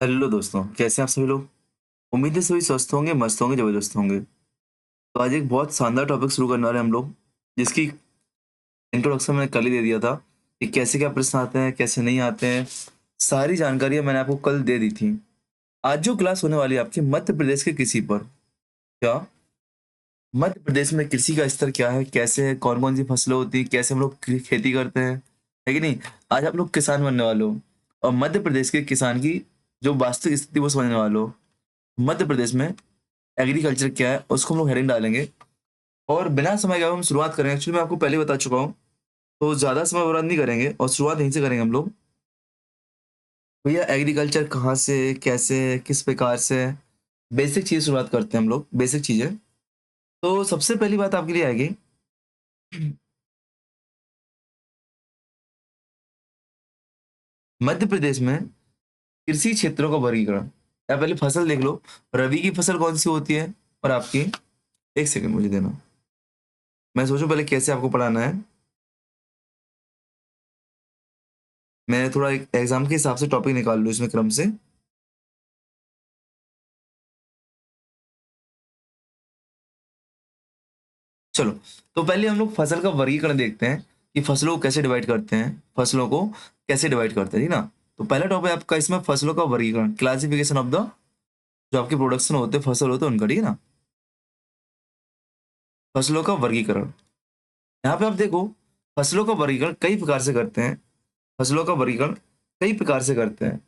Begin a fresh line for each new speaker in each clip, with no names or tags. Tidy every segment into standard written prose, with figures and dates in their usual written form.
Hello दोस्तों, कैसे हैं आप सभी लोग? उम्मीद है सभी स्वस्थ होंगे, मस्त होंगे, ज़बरदस्त होंगे। तो आज एक बहुत शानदार टॉपिक शुरू करने वाले हैं हम लोग, जिसकी इंट्रोडक्शन मैंने कल ही दे दिया था कि कैसे क्या प्रश्न आते हैं, कैसे नहीं आते हैं। सारी जानकारियाँ मैंने आपको कल दे दी थी। आज जो क्लास होने वाली है आपकी मध्य प्रदेश के कृषि पर। क्या मध्य प्रदेश में कृषि का स्तर क्या है, कैसे है, कौन-कौन सी फसलें होती हैं, कैसे हम लोग खेती करते हैं, है कि नहीं? आज आप लोग किसान बनने वाले हो और मध्य प्रदेश के किसान की जो वास्तविक स्थिति वो समझने वाले हो। मध्य प्रदेश में एग्रीकल्चर क्या है उसको हम लोग हेडिंग डालेंगे और बिना समय गए हम शुरुआत करेंगे। एक्चुअली मैं आपको पहले ही बता चुका हूँ, तो ज़्यादा समय बर्बाद नहीं करेंगे और शुरुआत यहीं से करेंगे हम लोग। भैया एग्रीकल्चर कहाँ से, कैसे, किस प्रकार से, बेसिक चीज़ शुरुआत करते हैं हम लोग, बेसिक चीज़ें। तो सबसे पहली बात आपके लिए आएगी मध्य प्रदेश में कृषि क्षेत्रों का वर्गीकरण। या पहले फसल देख लो, रबी की फसल कौन सी होती है और आपकी, एक सेकंड मुझे देना, मैं सोचूं पहले कैसे आपको पढ़ाना है। मैं थोड़ा एक एग्जाम के हिसाब से टॉपिक निकाल लूँ इसमें क्रम से। चलो, तो पहले हम लोग फसल का वर्गीकरण देखते हैं कि फसलों को कैसे डिवाइड करते हैं, फसलों को कैसे डिवाइड करते हैं, ठीक ना? तो पहला टॉपिक आपका इसमें फसलों का वर्गीकरण, क्लासिफिकेशन ऑफ द, जो आपके प्रोडक्शन होते हैं, फसल होते हैं उनका, ठीक है ना? फसलों का वर्गीकरण, यहाँ पे आप देखो, फसलों का वर्गीकरण कई प्रकार से करते हैं। फसलों का वर्गीकरण कई प्रकार से करते हैं।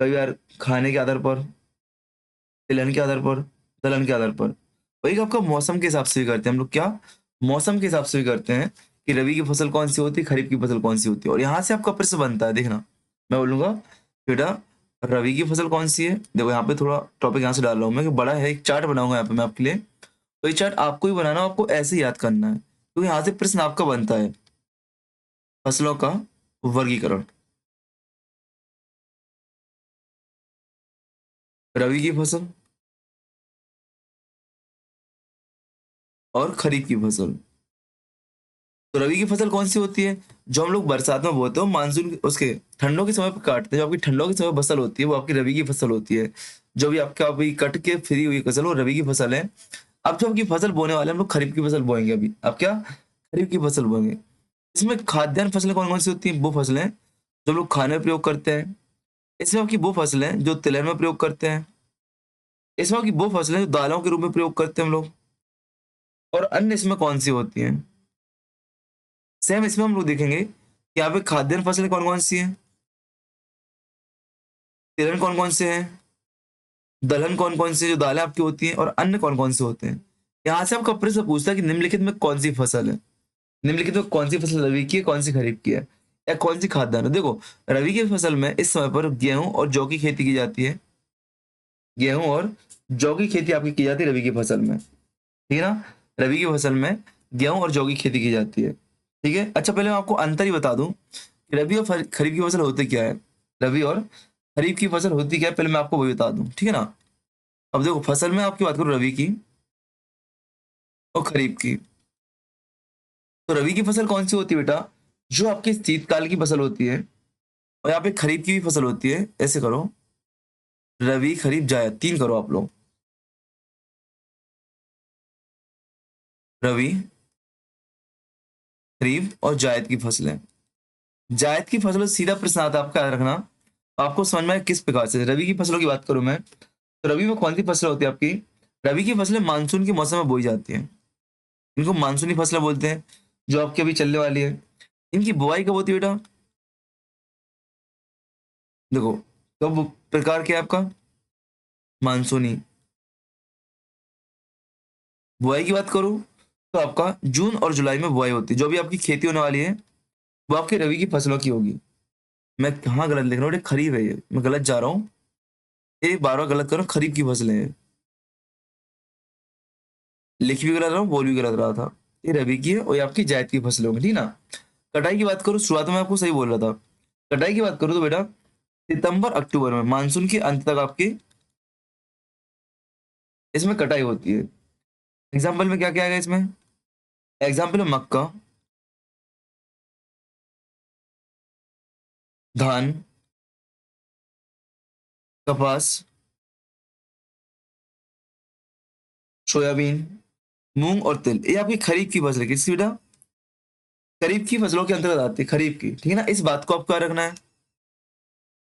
कई बार खाने के आधार पर, तिलहन के आधार पर, दलहन के आधार पर। और एक आपका मौसम के हिसाब से भी करते हैं हम लोग। क्या मौसम के हिसाब से भी करते हैं कि रबी की फसल कौन सी होती है, खरीफ की फसल कौन सी होती है। और यहाँ से आपका प्रश्न बनता है, देखना, मैं बोलूंगा बेटा रबी की फसल कौन सी है। देखो यहाँ पे थोड़ा टॉपिक यहाँ से डाल रहा हूँ मैं कि बड़ा है, एक चार्ट बनाऊंगा यहाँ पे मैं आपके लिए। तो ये चार्ट आपको ही बनाना, आपको ऐसे ही याद करना है क्योंकि यहाँ से प्रश्न आपका बनता है। फसलों का वर्गीकरण, रबी की फसल और खरीफ की फसल। तो रबी की फसल कौन सी होती है, जो हम लोग बरसात में बोते हो, मानसून उसके ठंडों के समय पे काटते हैं। जो आपकी ठंडों के समय फसल होती है वो आपकी रबी की फसल होती है। जो भी आपका अभी कट के फ्री हुई फसल वो रबी की फसल है। अब जो आपकी फसल बोने वाले हैं, हम लोग खरीफ की फसल बोएंगे। अभी आप क्या खरीफ की फसल बोएंगे। इसमें खाद्यान्न फसलें कौन कौन सी होती हैं, वो फसलें जो हम लोग खाने में प्रयोग करते हैं। इसमें आपकी वो फसलें जो तिलहन में प्रयोग करते हैं। इसमें आपकी वो फसलें जो दालों के रूप में प्रयोग करते हैं हम लोग। और अन्य इसमें कौन सी होती हैं। सेम इसमें हम लोग देखेंगे कि यहाँ पे खाद्यान्न फसलें कौन कौन सी हैं, तिलहन कौन कौन से हैं, दलहन कौन कौन सी जो दालें आपकी होती हैं, और अन्य कौन कौन से होते हैं। यहाँ से आपका प्रश्न पूछता है कि निम्नलिखित में कौन सी फसल है। निम्नलिखित में कौन सी फसल रबी की है, कौन सी खरीफ की है, या कौन सी खाद्यान्न है। देखो, रबी की फसल में इस समय पर गेहूं और जौ की खेती की जाती है। गेहूं और जौ की खेती आपकी की जाती है रबी की फसल में, ठीक है ना? रबी की फसल में गेहूं और जौ की खेती की जाती है, ठीक है। अच्छा, पहले मैं आपको अंतर ही बता दूं कि रबी और खरीफ की फसल होती क्या है। रबी और खरीफ की फसल होती क्या है, पहले मैं आपको वही बता दूं, ठीक है ना? अब देखो, फसल में आपकी बात करूँ रबी की और खरीफ की। तो रबी की फसल कौन सी होती है बेटा, जो आपके शीतकाल की फसल होती है। और यहाँ पे खरीफ की भी फसल होती है। ऐसे करो, रबी खरीफ जायद, तीन करो आप लोग। रबी, खरीफ और जायद की फसलें। जायद की फसलों से सीधा प्रश्न आता है, आपका याद रखना। आपको समझ में आए किस प्रकार से। रबी की फसलों की बात करूं मैं, तो रबी में कौन सी फसल होती है आपकी। रबी की फसलें मानसून के मौसम में बोई जाती हैं। इनको मानसूनी फसलें बोलते हैं, जो आपकी अभी चलने वाली है। इनकी बुआई कब होती है बेटा, देखो, कब प्रकार क्या है आपका, मानसूनी। बुआई की बात करूं तो आपका जून और जुलाई में बुआई होती है। जो भी आपकी खेती होने वाली है वो आपकी रबी की फसलों की होगी। मैं कहाँ गलत लिख रहा हूँ, ये खरीफ है, ये मैं गलत जा रहा हूँ। ये बार बार गलत कर रहा हूँ, खरीफ की फसलें हैं। लिख भी गलत रहा हूँ, बोल भी गलत रहा था। ये रबी की है और ये आपकी जायद की फसलें होंगी, ठीक ना? कटाई की बात करूँ, शुरुआत में आपको सही बोल रहा था। कटाई की बात करूँ तो बेटा सितंबर अक्टूबर में, मानसून के अंत तक आपकी इसमें कटाई होती है। एग्जाम्पल में क्या क्या आएगा इसमें, एग्जाम्पल में मक्का, धान, कपास, सोयाबीन, मूंग और तिल, ये आपकी खरीफ की फसल है। किसकी बेटा? खरीफ की फसलों के अंतर्गत आती है, खरीफ की, ठीक है ना। इस बात को आपको याद रखना है।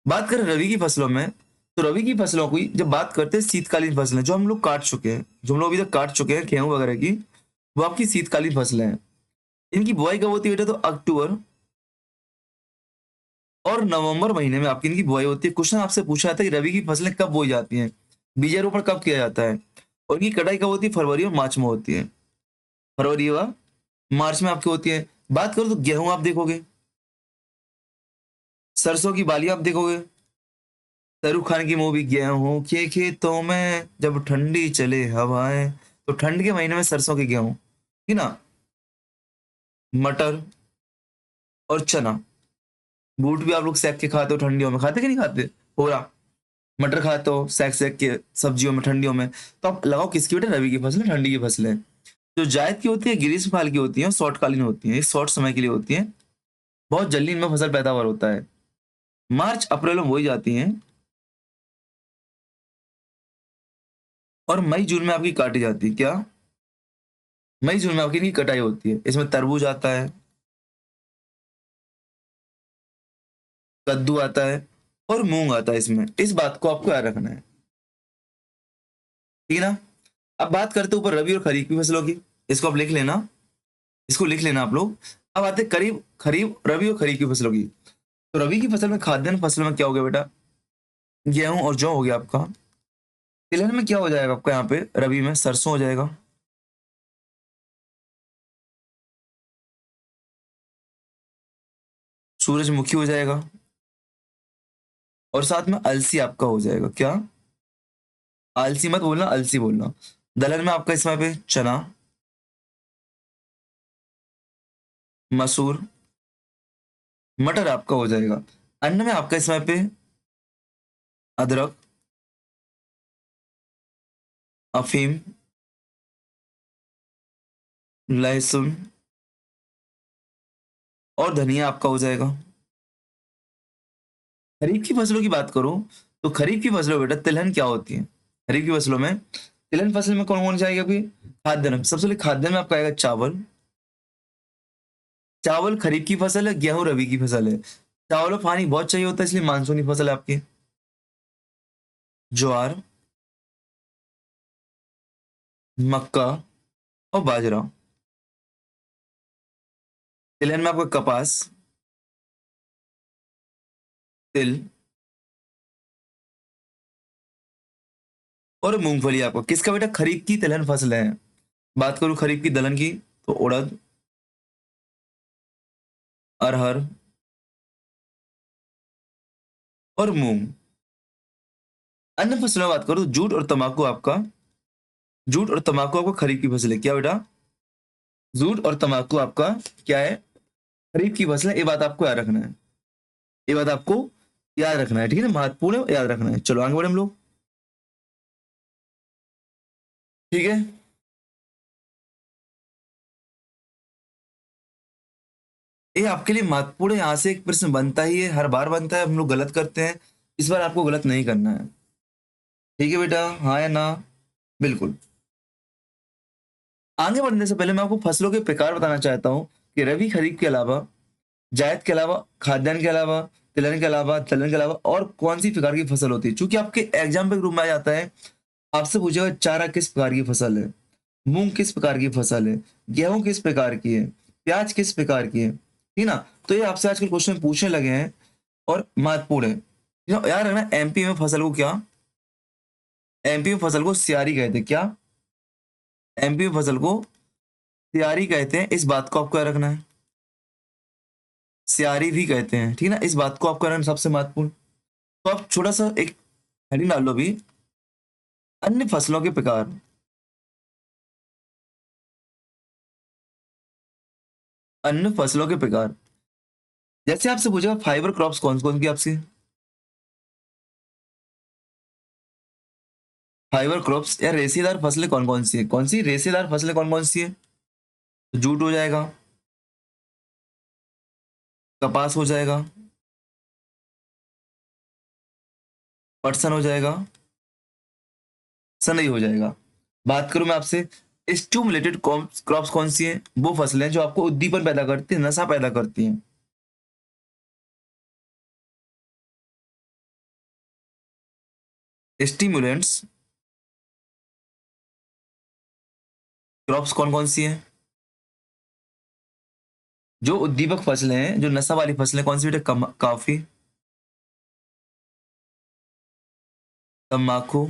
बात करें रबी की फसलों में, तो रबी की फसलों की जब बात करते हैं, शीतकालीन फसलें जो हम लोग काट चुके हैं, जो हम लोग अभी तक काट चुके हैं गेहूं वगैरह की, वो आपकी शीतकालीन फसलें हैं। इनकी बुआई कब होती है बेटा? तो अक्टूबर और नवंबर महीने में आपकी इनकी बुआई होती है। क्वेश्चन आपसे पूछा जाता है कि रबी की फसलें कब बोई जाती हैं, बीजारोपण कब किया जाता है, और इनकी कटाई कब होती है? फरवरी और मार्च में होती है। फरवरी व मार्च में आपकी होती है। बात करो तो गेहूं आप देखोगे, सरसों की बाली आप देखोगे, शाहरुख खान की मूवी गेहूं के खेतों में जब ठंडी चले हवाएं, तो ठंड के महीने में सरसों के गेहूं, ठीक ना। मटर और चना, बूट भी आप लोग सेक के खाते हो ठंडियों में, खाते कि नहीं खाते? पूरा मटर खाते हो सेक सेक के सब्जियों में ठंडियों में। तो आप लगाओ किसकी बेटा? रबी की फसलें, ठंडी की फसलें। जो जायद की होती है, ग्रीष्मकाल की होती है, शॉर्टकालीन होती है, ये शॉर्ट समय के लिए होती है। बहुत जल्दी इनमें फसल पैदावार होता है। मार्च अप्रैल में बोई जाती हैं और मई जून में आपकी काटी जाती है। क्या? मई जून में आपकी इनकी कटाई होती है। इसमें तरबूज आता है, कद्दू आता है और मूंग आता है इसमें। इस बात को आपको याद रखना है, ठीक है ना। अब बात करते हैं ऊपर रबी और खरीफ की फसलों की। इसको आप लिख लेना, इसको लिख लेना आप लोग। अब आते हैं करीब खरीफ, रबी और खरीफ की फसलों की। तो रबी की फसल में, खाद्यान्न फसलों में क्या हो गया बेटा? गेहूं और जौ हो गया आपका। तिलहन में क्या हो जाएगा आपका? यहाँ पे रबी में सरसों हो जाएगा, सूरजमुखी हो जाएगा, और साथ में अलसी आपका हो जाएगा। क्या? आलसी मत बोलना, अलसी बोलना। दलहन में आपका इस समय पे चना, मसूर, मटर आपका हो जाएगा। अन्न में आपका इस समय पे अदरक, अफीम, लहसुन और धनिया आपका हो जाएगा। खरीफ की फसलों की बात करूं, तो खरीफ की फसलों में बेटा तिलहन क्या होती है? खरीफ की फसलों में, तिलहन फसल में कौन कौन जाएगा अभी? खाद्यान्न, सबसे पहले खाद्यान्न में आपका आएगा चावल। चावल खरीफ की फसल है, गेहूं रबी की फसल है। चावल में पानी बहुत चाहिए होता है, इसलिए मानसूनी फसल है आपकी। ज्वार, मक्का और बाजरा। तिलहन में आपका कपास, तिल और मूंगफली आपको। किसका बेटा? खरीफ की तिलहन फसल है। बात करूं खरीफ की दलहन की, तो उड़द, अरहर और मूंग। अन्य फसलों की बात करूं तो जूट और तंबाकू आपका, जूट और तंबाकू आपका खरीफ की फसल है। क्या बेटा? जूट और तंबाकू आपका क्या है? खरीफ की फसल है। ये बात आपको याद रखना है, ये बात आपको याद रखना है, ठीक है ना, महत्वपूर्ण है, याद रखना है। चलो आगे बढ़े हम लोग, ठीक है। ये आपके लिए महत्वपूर्ण है, यहाँ से एक प्रश्न बनता ही है, हर बार बनता है, हम लोग गलत करते हैं। इस बार आपको गलत नहीं करना है, ठीक है बेटा, हाँ या ना? बिल्कुल। आगे बढ़ने से पहले मैं आपको फसलों के प्रकार बताना चाहता हूँ कि रबी खरीफ के अलावा, जायद के अलावा, खाद्यान्न के अलावा, तिलहन के अलावा, दलहन के अलावा और कौन सी प्रकार की फसल होती है। चूंकि आपके एग्जाम पे ग्रुप में आ जाता है, आपसे पूछेगा चारा किस प्रकार की फसल है, मूंग किस प्रकार की फसल है, गेहूं किस प्रकार की है, प्याज किस प्रकार की है, ठीक ना। तो ये आपसे आजकल क्वेश्चन पूछने लगे हैं और महत्वपूर्ण है। याद रखना, एमपी में फसल को क्या? एमपी में फसल को सियारी कहते हैं। क्या? एमपी में फसल को सियारी कहते हैं। इस बात को आपको याद रखना है, सियारी भी कहते हैं, ठीक है ना। इस बात को आपको याद रखना सबसे महत्वपूर्ण। तो आप छोटा सा एक हेडिंग डाल लो भी, अन्य फसलों के प्रकार। अन्य फसलों के प्रकार, जैसे आपसे पूछेगा फाइबर क्रॉप्स कौन कौन की आपसे, फाइबर क्रॉप्स या रेशेदार फसलें कौन कौन सी है? कौन सी रेशेदार फसलें कौन कौन सी है? तो जूट हो जाएगा, कपास हो जाएगा, पटसन हो जाएगा, सनई हो जाएगा। बात करूं मैं आपसे, स्टिमुलेटेड क्रॉप्स कौन सी हैं? वो फसलें जो आपको उद्दीपन पैदा करती हैं, नशा पैदा करती हैं। स्टिमुलेंट्स क्रॉप्स कौन कौन सी हैं? जो उद्दीपक फसलें हैं, जो नशा वाली फसलें कौन सी बेटा? कॉफी, तम्बाकू,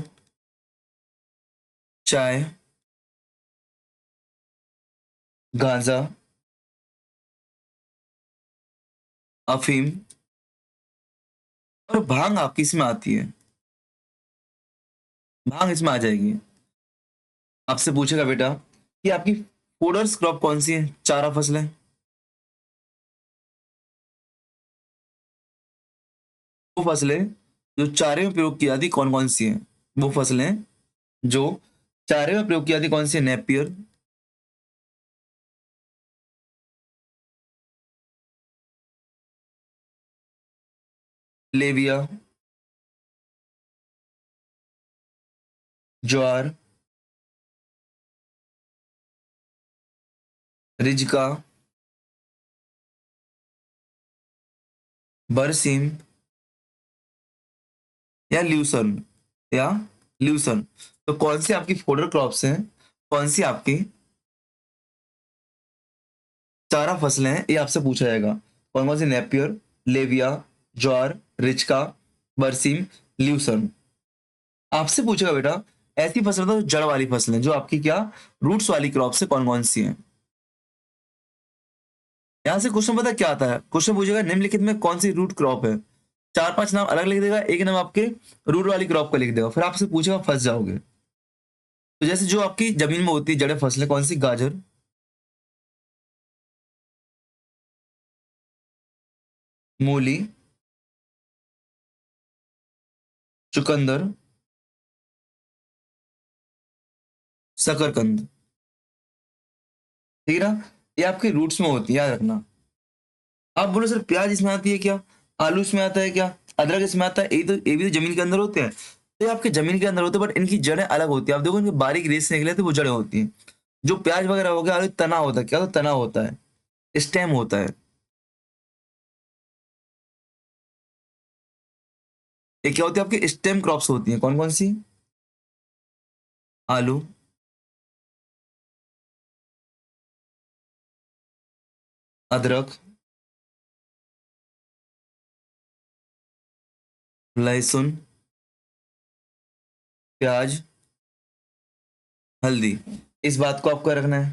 चाय, गांजा, अफीम और भांग आपकी इसमें आती है। भांग इसमें आ जाएगी। आपसे पूछेगा बेटा कि आपकी फोडर्स क्रॉप कौन सी है? चारा फसलें। वो फसलें जो चारे में प्रयोग की जाती कौन कौन सी हैं? वो फसलें जो चारे में प्रयोग की जाती कौन सी है? नेपियर, लेविया, ज्वार, रिजका, बरसीम या ल्यूसन, या ल्यूसन। तो कौन सी आपकी फोडर क्रॉप्स हैं? कौन सी आपकी चारा फसलें हैं? ये आपसे पूछा जाएगा। कौन कौन सी? नेपियर, लेविया, ज्वार, रिचका, बरसीम, ल्यूसन। आपसे पूछेगा बेटा ऐसी फसल तो जड़ वाली फसलें जो आपकी क्या रूट्स वाली क्रॉप से कौन कौन सी हैं? यहां से क्वेश्चन पता है क्या आता है? क्वेश्चन पूछेगा निम्नलिखित में कौन सी रूट क्रॉप है? चार पांच नाम अलग लिख देगा, एक नाम आपके रूट वाली क्रॉप का लिख देगा, फिर आपसे पूछेगा, फंस जाओगे। तो जैसे जो आपकी जमीन में होती है जड़ फसलें कौन सी? गाजर, मूली, चुकंदर, शकरकंद। ठीक है ना? ये आपके रूट्स में होती है, याद रखना। आप बोलो सर प्याज इसमें आती है क्या? आलू इसमें आता है क्या? अदरक इसमें आता है? ये भी तो जमीन के अंदर होते हैं। तो ये आपके जमीन के अंदर होते हैं, बट इनकी जड़ें अलग होती है। आप देखो इनके बारीक रेस निकले तो वो जड़ें होती हैं। जो प्याज वगैरह हो गया, आलू तना होता है क्या? तो तना होता है, स्टेम होता है। ये क्या होती है? आपकी स्टेम क्रॉप्स होती हैं। कौन कौन सी? आलू, अदरक, लहसुन, प्याज, हल्दी। इस बात को आपको रखना है,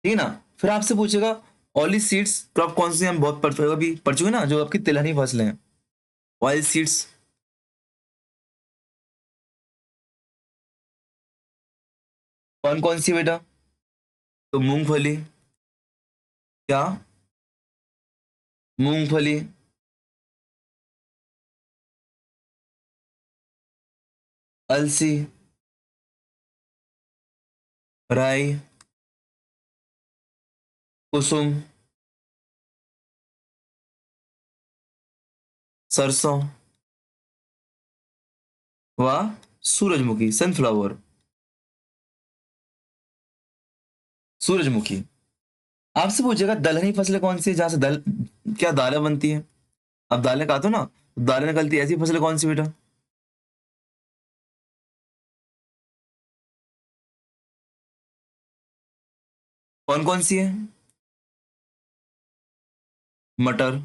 ठीक है ना? फिर आपसे पूछेगा ऑयली सीड्स क्रॉप कौन सी हैं? हम बहुत पढ़ चुके ना, जो आपकी तिलहनी फसलें हैं। ऑयल सीड्स कौन कौन सी बेटा? तो मूंगफली, क्या? मूंगफली, अलसी, राई, कुसुम, सरसों व सूरजमुखी, सनफ्लावर, सूरजमुखी। आपसे पूछेगा दलहनी फसलें कौन सी है जहां से दल क्या दालें बनती हैं? अब दालें कहा तो ना, दालें निकलती है, ऐसी फसलें कौन सी बेटा? कौन कौन सी है? मटर,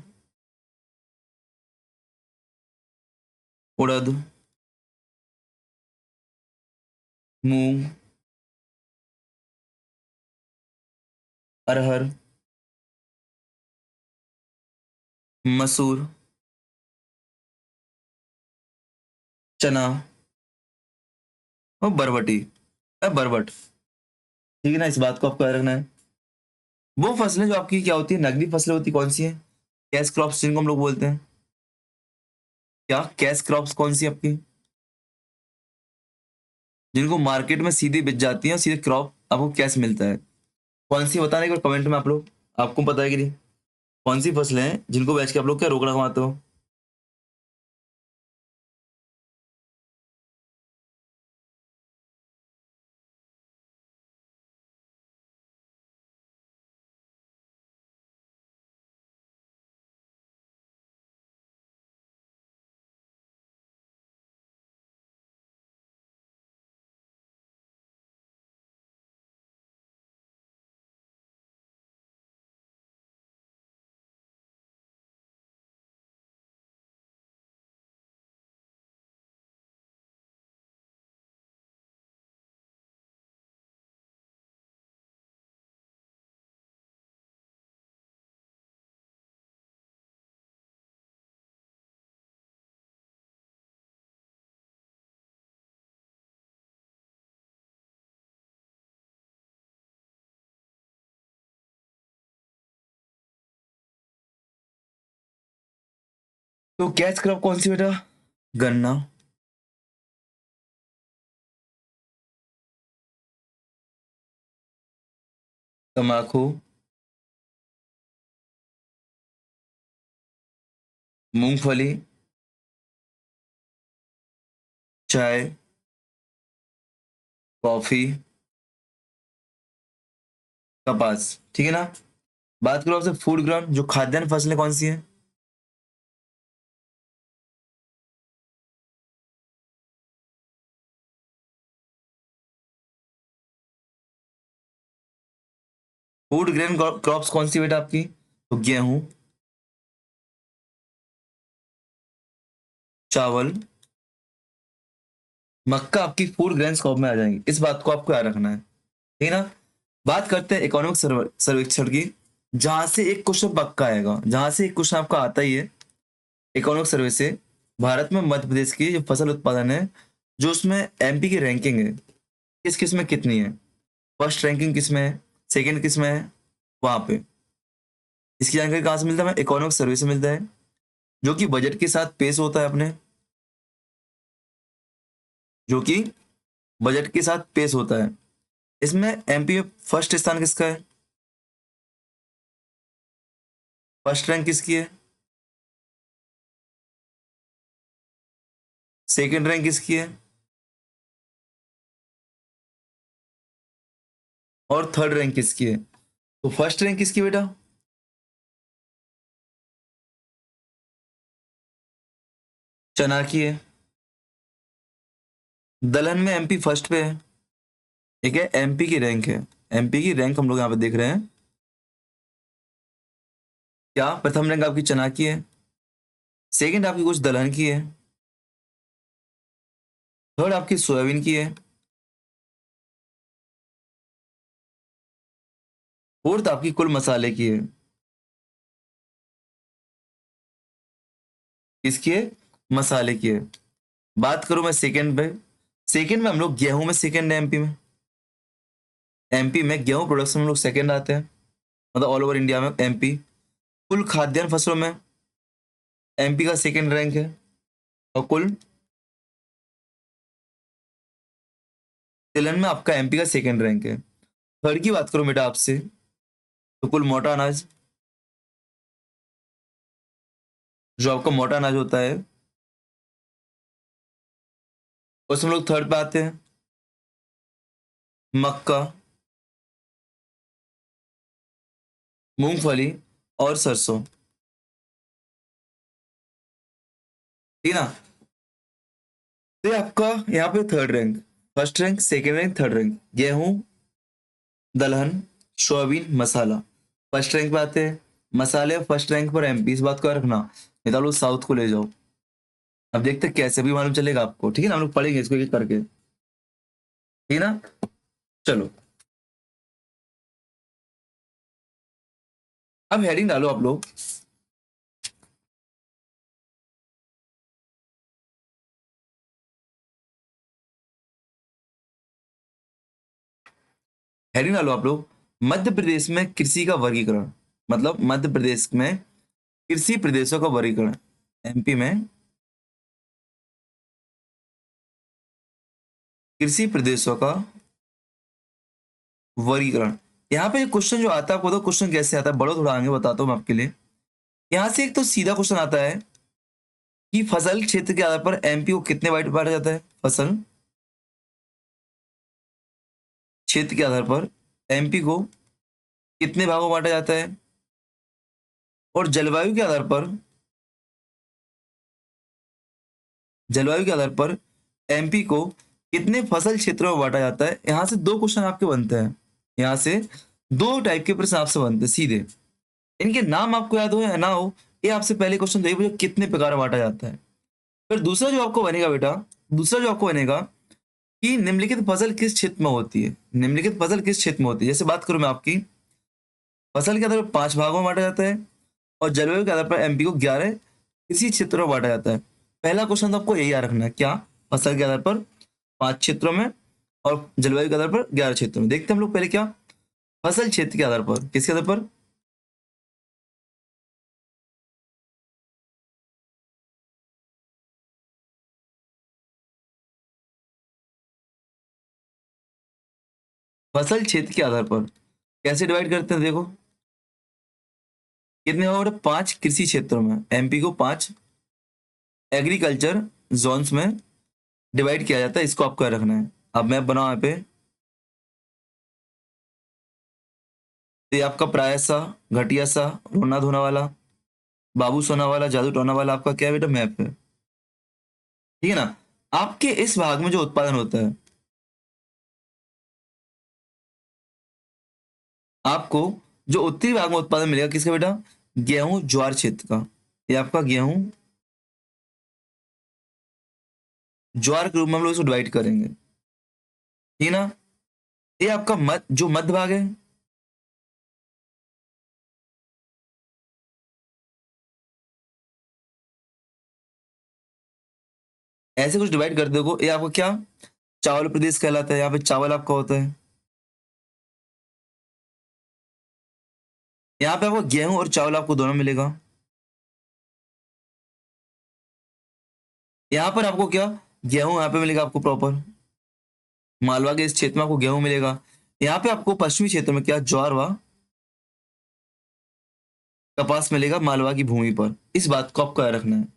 उड़द, मूंग, अरहर, मसूर, चना और बरबटी, बरबट। ठीक है ना? इस बात को आपको याद रखना है। वो फसलें जो आपकी क्या होती है? नगदी फसलें होती कौन सी है? कैश क्रॉप्स जिनको हम लोग बोलते हैं। क्या कैश क्रॉप्स कौन सी आपकी? जिनको मार्केट में सीधे बिक जाती है और सीधे क्रॉप आपको कैश मिलता है। कौन सी बताने एक बार कमेंट में आप लोग, आपको पता है कि नहीं? कौन सी फसलें हैं जिनको बेच के आप लोग क्या रोकड़ा कमाते हो? तो कैच क्रॉप कौन सी बेटा? गन्ना, तम्बाकू, मूंगफली, चाय, कॉफी, कपास। ठीक है ना? बात करो आपसे फूड ग्राउंड, जो खाद्यान्न फसलें कौन सी हैं? फूड ग्रेन क्रॉप्स कौन सी बेटा आपकी? तो गेहूं, चावल, मक्का आपकी फूड ग्रेन क्रॉप में आ जाएंगी। इस बात को आपको याद रखना है, ठीक है ना? बात करते हैं इकोनॉमिक सर्वेक्षण की, जहां से एक क्वेश्चन पक्का आएगा, जहां से एक क्वेश्चन आपका आता ही है इकोनॉमिक सर्वे से। भारत में मध्य प्रदेश की जो फसल उत्पादन है, जो उसमें एमपी की रैंकिंग है, किस किस में कितनी है, फर्स्ट रैंकिंग किस में है, सेकंड किस में है, वहां पे इसकी जानकारी कहाँ से मिलता है? इकोनॉमिक सर्वे से मिलता है, जो कि बजट के साथ पेश होता है अपने, जो कि बजट के साथ पेश होता है। इसमें एमपी में फर्स्ट स्थान किसका है? फर्स्ट रैंक किसकी है? सेकंड रैंक किसकी है? और थर्ड रैंक किसकी है? तो फर्स्ट रैंक किसकी बेटा? चना की है। दलहन में एमपी फर्स्ट पे है। ठीक है, एमपी की रैंक है। एमपी की रैंक हम लोग यहाँ पे देख रहे हैं। क्या प्रथम रैंक आपकी चना की है, सेकंड आपकी कुछ दलहन की है, थर्ड आपकी सोयाबीन की है, फोर्थ आपकी कुल मसाले की है। किसकी है? मसाले की है। बात करूं मैं सेकंड पे, सेकंड में हम लोग गेहूं में सेकंड है एमपी में। एमपी में गेहूं प्रोडक्शन में लोग सेकंड आते हैं, मतलब ऑल ओवर इंडिया में एमपी। कुल खाद्यान्न फसलों में एमपी का सेकंड रैंक है। और कुल तिलहन में आपका एमपी का सेकंड रैंक है। थर्ड की बात करूं बेटा आपसे, तो कुल मोटा अनाज, जो आपका मोटा अनाज होता है, उसमें लोग थर्ड पे आते हैं। मक्का, मूंगफली और सरसों। ठीक है ना? तो ये आपका यहाँ पे third rank, first rank, second rank, third rank, गेहूं, दलहन, सोयाबीन, मसाला फर्स्ट रैंक पे आते हैं। मसाले फर्स्ट रैंक पर एमपी, इस बात को याद रखना। नहीं तो आप लोग साउथ को ले जाओ। अब देखते हैं कैसे भी मालूम चलेगा आपको, ठीक है ना? हम लोग पढ़ेंगे इसको एक एक करके, ठीक है ना? चलो, अब हेडिंग डालो आप लोग। हेडिंग डालो आप लोग, मध्य प्रदेश में कृषि का वर्गीकरण। मतलब मध्य प्रदेश में कृषि प्रदेशों का वर्गीकरण, एमपी में कृषि प्रदेशों का वर्गीकरण। यहाँ पे क्वेश्चन जो आता है, आपको तो क्वेश्चन कैसे आता है, बड़ो थोड़ा आगे बताता हूँ मैं आपके लिए। यहाँ से एक तो सीधा क्वेश्चन आता है कि फसल क्षेत्र के आधार पर एमपी को कितने बाइट बांटा जाता है? फसल क्षेत्र के आधार पर एमपी को कितने भागों में बांटा जाता है? और जलवायु के आधार पर एमपी को कितने फसल क्षेत्रों में बांटा जाता है? यहाँ से दो क्वेश्चन आपके बनते हैं। यहाँ से दो टाइप के प्रश्न आपसे बनते हैं सीधे। इनके नाम आपको याद हो या ना हो, ये आपसे पहले क्वेश्चन तो ये पूछो कितने प्रकार में बांटा जाता है। फिर दूसरा जो आपको बनेगा बेटा, दूसरा जो आपको बनेगा कि निम्नलिखित फसल किस क्षेत्र में होती है? निम्नलिखित फसल किस क्षेत्र में होती है? जैसे बात करूं मैं आपकी, फसल के आधार पर 5 भागों में बांटा जाता है, और जलवायु के आधार पर एमपी को 11 कृषि क्षेत्रों में बांटा जाता है। पहला क्वेश्चन तो आपको यही याद रखना है, क्या? फसल के आधार पर 5 क्षेत्रों में, और जलवायु के आधार पर 11 क्षेत्रों में। देखते हैं हम लोग पहले क्या, फसल क्षेत्र के आधार पर, किसके आधार पर? फसल क्षेत्र के आधार पर कैसे डिवाइड करते हैं देखो, कितने हो बेटा, 5 कृषि क्षेत्रों में एमपी को 5 एग्रीकल्चर जोन्स में डिवाइड किया जाता है, इसको आपको याद रखना है। अब मैप बनाओ यहाँ पे, तो ये आपका प्राय सा, घटिया सा, रोना धोना वाला, बाबू सोना वाला, जादू टोना वाला आपका क्या है बेटा, मैप है, ठीक है ना। आपके इस भाग में जो उत्पादन होता है, आपको जो उत्तरी भाग में उत्पादन मिलेगा किसका बेटा, गेहूं ज्वार क्षेत्र का। ये आपका गेहूं ज्वार के रूप में हम लोग इसको डिवाइड करेंगे, ठीक है ना। ये आपका जो मध्य भाग है, ऐसे कुछ डिवाइड कर दोगे, ये आपका क्या, चावल प्रदेश कहलाता है। यहाँ पे चावल आपका होता है, यहाँ पे आपको गेहूं और चावल आपको दोनों मिलेगा। यहाँ पर आपको क्या, गेहूं यहाँ पे मिलेगा आपको प्रॉपर, मालवा के इस क्षेत्र में आपको गेहूं मिलेगा। यहाँ पे आपको पश्चिमी क्षेत्र में क्या, ज्वार व कपास मिलेगा मालवा की भूमि पर। इस बात को आपको याद रखना है,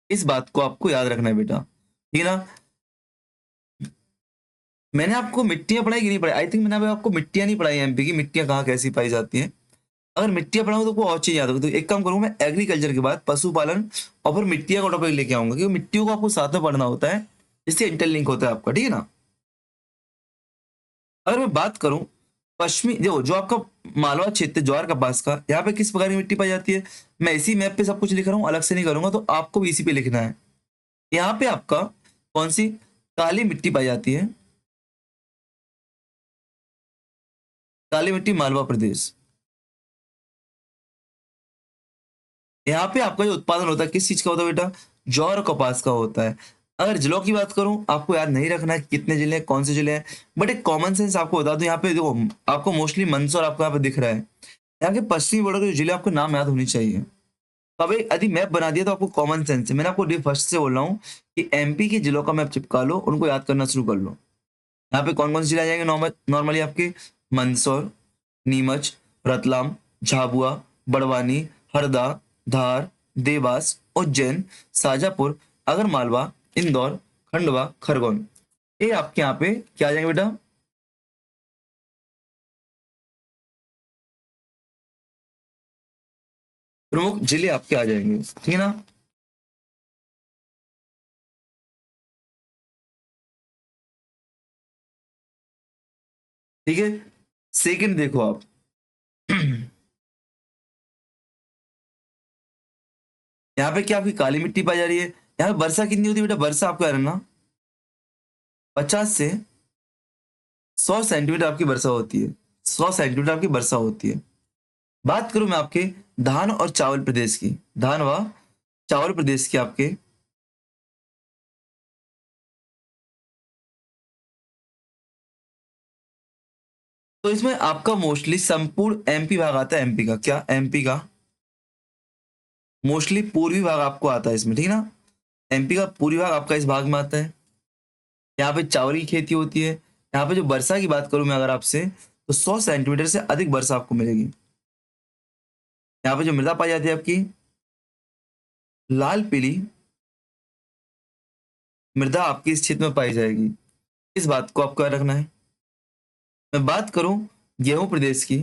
इस बात को आपको याद रखना है बेटा, ठीक है ना। मैंने आपको मिट्टियां पढ़ाई कि नहीं पढ़ाई, आई थिंक मैंने अभी आपको मिट्टियां नहीं पढ़ाई, एमपी की मिट्टियां कहाँ कैसी पाई जाती हैं। अगर मिट्टियां पढ़ाऊंगा तो आपको और चीज याद होगी, तो एक काम करूंगा, मैं एग्रीकल्चर के बाद पशुपालन और फिर मिट्टियां का टॉपिक लेके आऊंगा, क्योंकि मिट्टियों को आपको साथ में पढ़ना होता है, जिससे इंटरलिंक होता है आपका, ठीक है ना। अगर मैं बात करूं पश्चिमी, जो जो आपका मालवा क्षेत्र ज्वार कपास का, यहाँ पे किस प्रकार की मिट्टी पाई जाती है, मैं इसी मैप पे सब कुछ लिख रहा हूँ, अलग से नहीं करूंगा, तो आपको भी इसी पे लिखना है। यहाँ पे आपका कौन सी, काली मिट्टी पाई जाती है, काली मिट्टी मालवा प्रदेश। यहाँ पे आपका जो उत्पादन होता है किस चीज का होता है बेटा, जौ और कपास का होता है। अगर जिलों की बात करूं, आपको याद नहीं रखना है कि कितने जिले हैं, कौन से जिले हैं, बट एक कॉमन सेंस आपको बता दूं, यहाँ पे देखो आपको मोस्टली मंदसौर आपको यहाँ पे दिख रहा है, यहाँ के पश्चिमी बॉर्डर के जो जिले आपको नाम याद होनी चाहिए। तो अब यदि मैप बना दिया तो आपको कॉमन सेंस है, मैंने आपको डे फर्स्ट से बोल रहा हूँ कि एमपी के जिलों का मैप चिपका लो, उनको याद करना शुरू कर लो। यहाँ पे कौन कौन से जिले आ जाएंगे, नॉर्मली आपके मंदसौर, नीमच, रतलाम, झाबुआ, बड़वानी, हरदा, धार, देवास, उज्जैन, शाजापुर, आगरमालवा, इंदौर, खंडवा, खरगोन, ये आपके यहाँ पे क्या आ जाएंगे बेटा, प्रमुख जिले आपके आ जाएंगे, ठीक है ना। ठीक है, सेकंड देखो आप यहाँ पे क्या आपकी काली मिट्टी पाई जा रही है, यहाँ पे वर्षा कितनी होती है बेटा, वर्षा आपको याद रखना 50 से 100 सेंटीमीटर आपकी वर्षा होती है, 100 सेंटीमीटर आपकी वर्षा होती है। बात करूं मैं आपके धान और चावल प्रदेश की, धान व चावल प्रदेश की आपके, तो इसमें आपका मोस्टली संपूर्ण एमपी भाग आता है, एमपी का क्या, एमपी का मोस्टली पूर्वी भाग आपको आता है इसमें, ठीक है ना। एमपी का पूर्वी भाग आपका इस भाग में आता है, यहाँ पे चावल की खेती होती है। यहाँ पे जो वर्षा की बात करूं मैं अगर आपसे, तो 100 सेंटीमीटर से अधिक वर्षा आपको मिलेगी। यहाँ पे जो मृदा पाई जाती है आपकी, लाल पीली मृदा आपकी इस क्षेत्र में पाई जाएगी, इस बात को आपको याद रखना है। मैं बात करूं गेहूं प्रदेश की,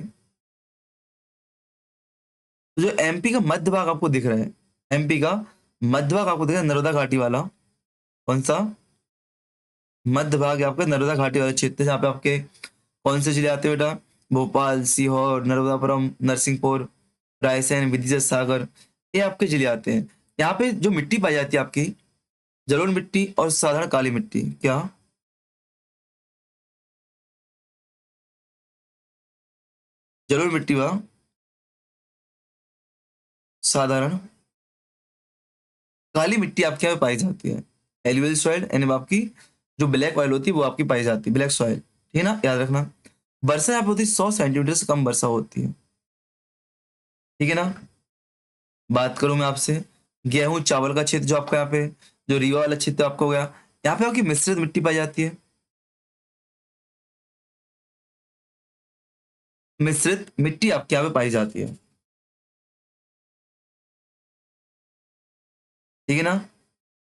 तो जो एमपी का मध्य भाग आपको दिख रहा है, एमपी का मध्य भाग आपको दिख रहा है, नर्मदा घाटी वाला, कौन सा, मध्य भाग है आपका नर्मदा घाटी वाला क्षेत्र, जहाँ पे आपके कौन से जिले आते हैं बेटा, भोपाल, सीहोर, नर्मदापुरम, नरसिंहपुर, रायसेन, विदिशा सागर, ये आपके जिले आते हैं। यहाँ पे जो मिट्टी पाई जाती है आपकी, जलोढ़ मिट्टी और साधारण काली मिट्टी, क्या, जलोढ़ मिट्टी व साधारण काली मिट्टी आपके यहाँ पे पाई जाती है। एलुवियल सॉइल यानी आपकी जो ब्लैक ऑयल होती है वो आपकी पाई जाती है, ब्लैक सॉइल, ठीक है ना, याद रखना। वर्षा यहाँ पे होती है 100 सेंटीमीटर से कम वर्षा होती है, ठीक है ना। बात करूं मैं आपसे गेहूं चावल का क्षेत्र, जो आपका यहाँ पे जो रीवा वाला क्षेत्र आपका हो गया, यहाँ पे आपकी मिश्रित मिट्टी पाई जाती है। मिश्रित मिट्टी आपके यहाँ पे पाई जाती है, ठीक है ना।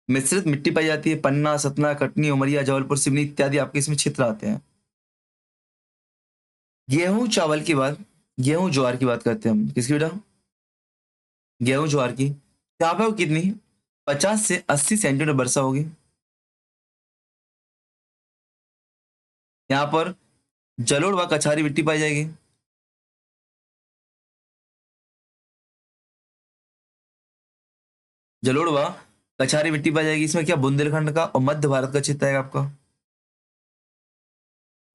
मिश्रित मिट्टी पाई जाती है, पन्ना, सतना, कटनी, उमरिया, जबलपुर, सिवनी इत्यादि आपके इसमें क्षेत्र आते हैं। गेहूं चावल की बात, गेहूं ज्वार की बात करते हैं हम, किसकी बेटा? गेहूं ज्वार की। यहाँ पे वो कितनी, 50 से 80 सेंटीमीटर वर्षा होगी। यहाँ पर जलोढ़ व कछारी मिट्टी पाई जाएगी। जलोढ़ व कछारी मिट्टी पाई जाएगी। इसमें क्या बुंदेलखंड का और मध्य भारत का क्षेत्र आएगा आपका।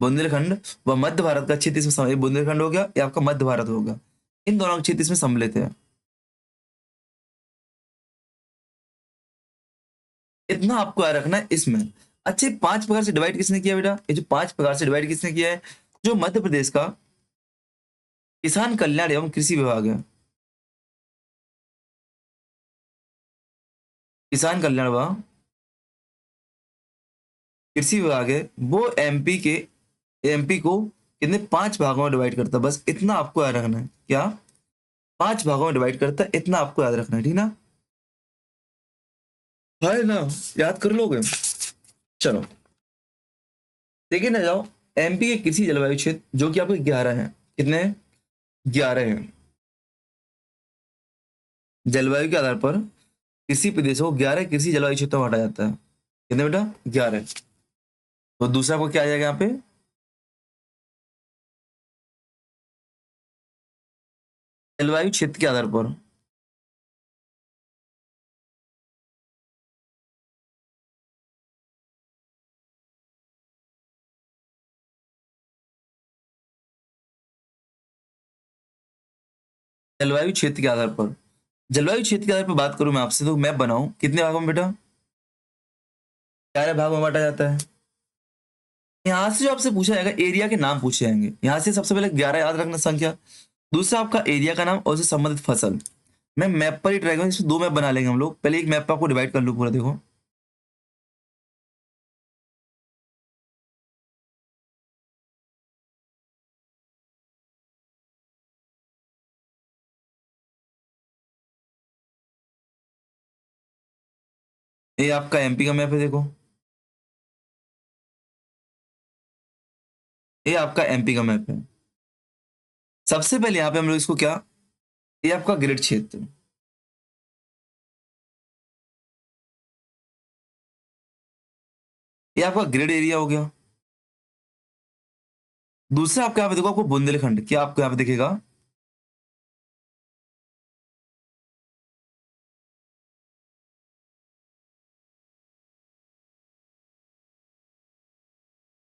बुंदेलखंड व मध्य भारत का क्षेत्र इसमें बुंदेलखंड हो गया, या आपका मध्य भारत होगा। इन दोनों क्षेत्र इसमें सम्मिलित है। इतना आपको याद रखना है इसमें। अच्छे 5 प्रकार से डिवाइड किसने किया बेटा? ये जो 5 प्रकार से डिवाइड किसने किया है? जो मध्य प्रदेश का किसान कल्याण एवं कृषि विभाग है, किसान कल्याण व कृषि विभाग है, वो एमपी को कितने 5 भागों में डिवाइड करता है। बस इतना आपको याद रखना है। क्या? 5 भागों में डिवाइड करता है, इतना आपको याद रखना है, ठीक ना। है ना, याद कर लोगे। चलो देखिए ना जाओ, एमपी के कृषि जलवायु क्षेत्र जो कि आपके 11 हैं। कितने हैं? 11 हैं। जलवायु के आधार पर कृषि प्रदेशों को 11 कृषि जलवायु क्षेत्रों में बांटा जाता है। कितने बेटा? 11। तो दूसरा को क्या आ जाएगा यहाँ पे? जलवायु क्षेत्र के आधार पर। जलवायु क्षेत्र के आधार पर, जलवायु क्षेत्र के आधार पर बात करूं मैं आपसे, तो मैप बनाऊं कितने भागों में बेटा? 11 भागों में बांटा जाता है। यहाँ से जो आपसे पूछा जाएगा, एरिया के नाम पूछे जाएंगे। यहाँ से सबसे पहले 11 याद रखना संख्या, दूसरा आपका एरिया का नाम और उससे संबंधित फसल। मैं मैप पर ही ट्राई करूँ, इसमें 2 मैप बना लेंगे हम लोग। पहले एक मैप पर आपको डिवाइड कर लूँ पूरा, देखो। ये आपका एमपी का मैप है, देखो। ये आपका एमपी का मैप है। सबसे पहले यहाँ पे हम लोग इसको क्या, ये आपका ग्रिड क्षेत्र, ये आपका ग्रिड एरिया हो गया। दूसरा आपका यहाँ पे देखो, आपको बुंदेलखंड, क्या आपको यहाँ पे दिखेगा?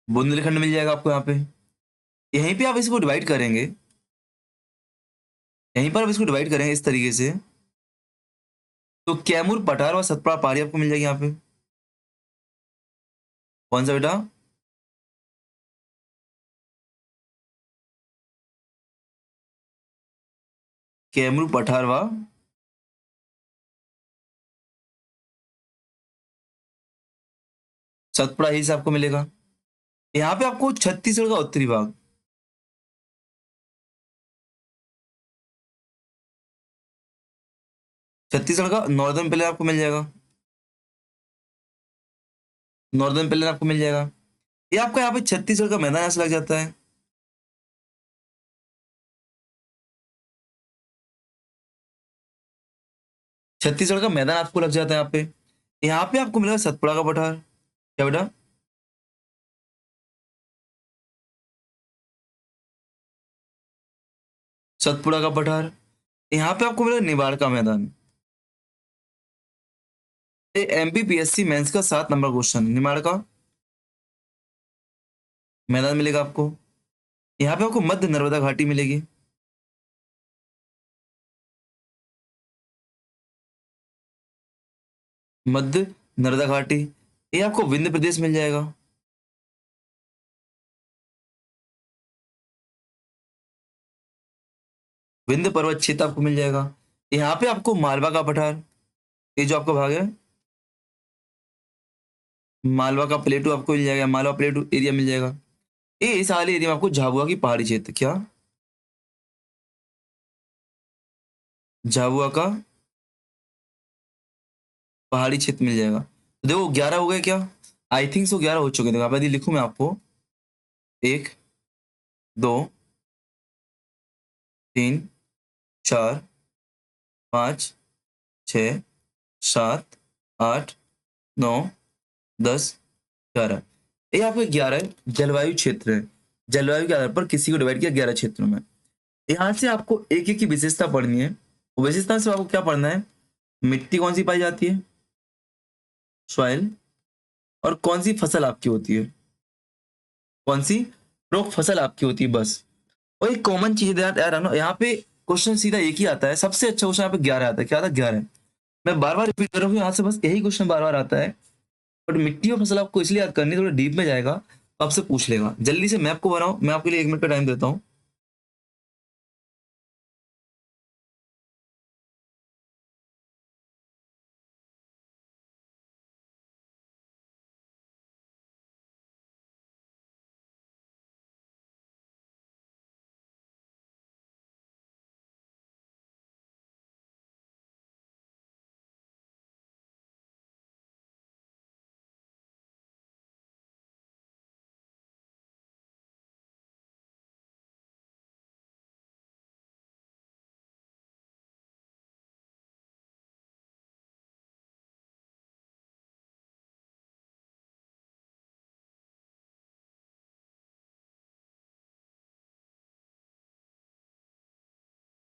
बुंदेलखंड मिल जाएगा आपको यहाँ पे। यहीं पे आप इसको डिवाइड करेंगे, यहीं पर आप इसको डिवाइड करेंगे इस तरीके से, तो कैमूर, पठार और सतपुड़ा पहाड़ी आपको मिल जाएगी यहाँ पे। कौन सा बेटा? कैमूर, पठार व सतपुड़ा ही से आपको मिलेगा। यहाँ पे आपको छत्तीसगढ़ का उत्तरी भाग, छत्तीसगढ़ का नॉर्दर्न प्लेन आपको मिल जाएगा। नॉर्दर्न प्लेन आपको मिल जाएगा। ये आपका यहाँ पे छत्तीसगढ़ का मैदान ऐसा लग जाता है। छत्तीसगढ़ का मैदान आपको लग जाता है यहाँ पे। यहाँ पे आपको मिलेगा सतपुड़ा का पठार। क्या बेटा? सतपुड़ा का पठार। यहाँ पे आपको मिलेगा निवाड़ का मैदान। ये एमपीपीएससी मेंस का 7 नंबर क्वेश्चन, निमाड़ का मैदान मिलेगा आपको। यहाँ पे आपको मध्य नर्मदा घाटी मिलेगी। मध्य नर्मदा घाटी। ये आपको विंध्य प्रदेश मिल जाएगा। विंध्य पर्वत क्षेत्र आपको मिल जाएगा। यहाँ पे आपको मालवा का पठार, ये जो आपका भाग है, मालवा का प्लेटू आपको मिल जाएगा, मालवा प्लेटू एरिया मिल जाएगा। ये इस वाले एरिया में आपको झाबुआ की पहाड़ी क्षेत्र, क्या झाबुआ का पहाड़ी क्षेत्र मिल जाएगा। तो देखो 11 हो गए क्या? आई थिंक सो 11 हो चुके हैं। देखो आप यदि लिखूं मैं आपको, 1 2 3 4 5 6 7 8 9 10 11। ये आपको 11 जलवायु क्षेत्र है। जलवायु के आधार पर किसी को डिवाइड किया 11 क्षेत्रों में। यहाँ से आपको एक एक की विशेषता पढ़नी है। वो विशेषता से आपको क्या पढ़ना है? मिट्टी कौन सी पाई जाती है, सॉइल, और कौन सी फसल आपकी होती है, कौन सी प्रमुख फसल आपकी होती है, बस। और एक कॉमन चीज है यार यार, यहाँ पे क्वेश्चन सीधा एक ही आता है। सबसे अच्छा क्वेश्चन यहाँ पे 11 आता है। क्या आता है? 11। मैं बार बार रिपीट कर रहा हूँ, यहाँ से बस यही क्वेश्चन बार बार आता है। बट मिट्टी और फसल आपको इसलिए याद करनी है, थोड़ा डीप में जाएगा तो आपसे पूछ लेगा। जल्दी से मैप को बनाओ, मैं आपके लिए 1 मिनट का टाइम देता हूँ।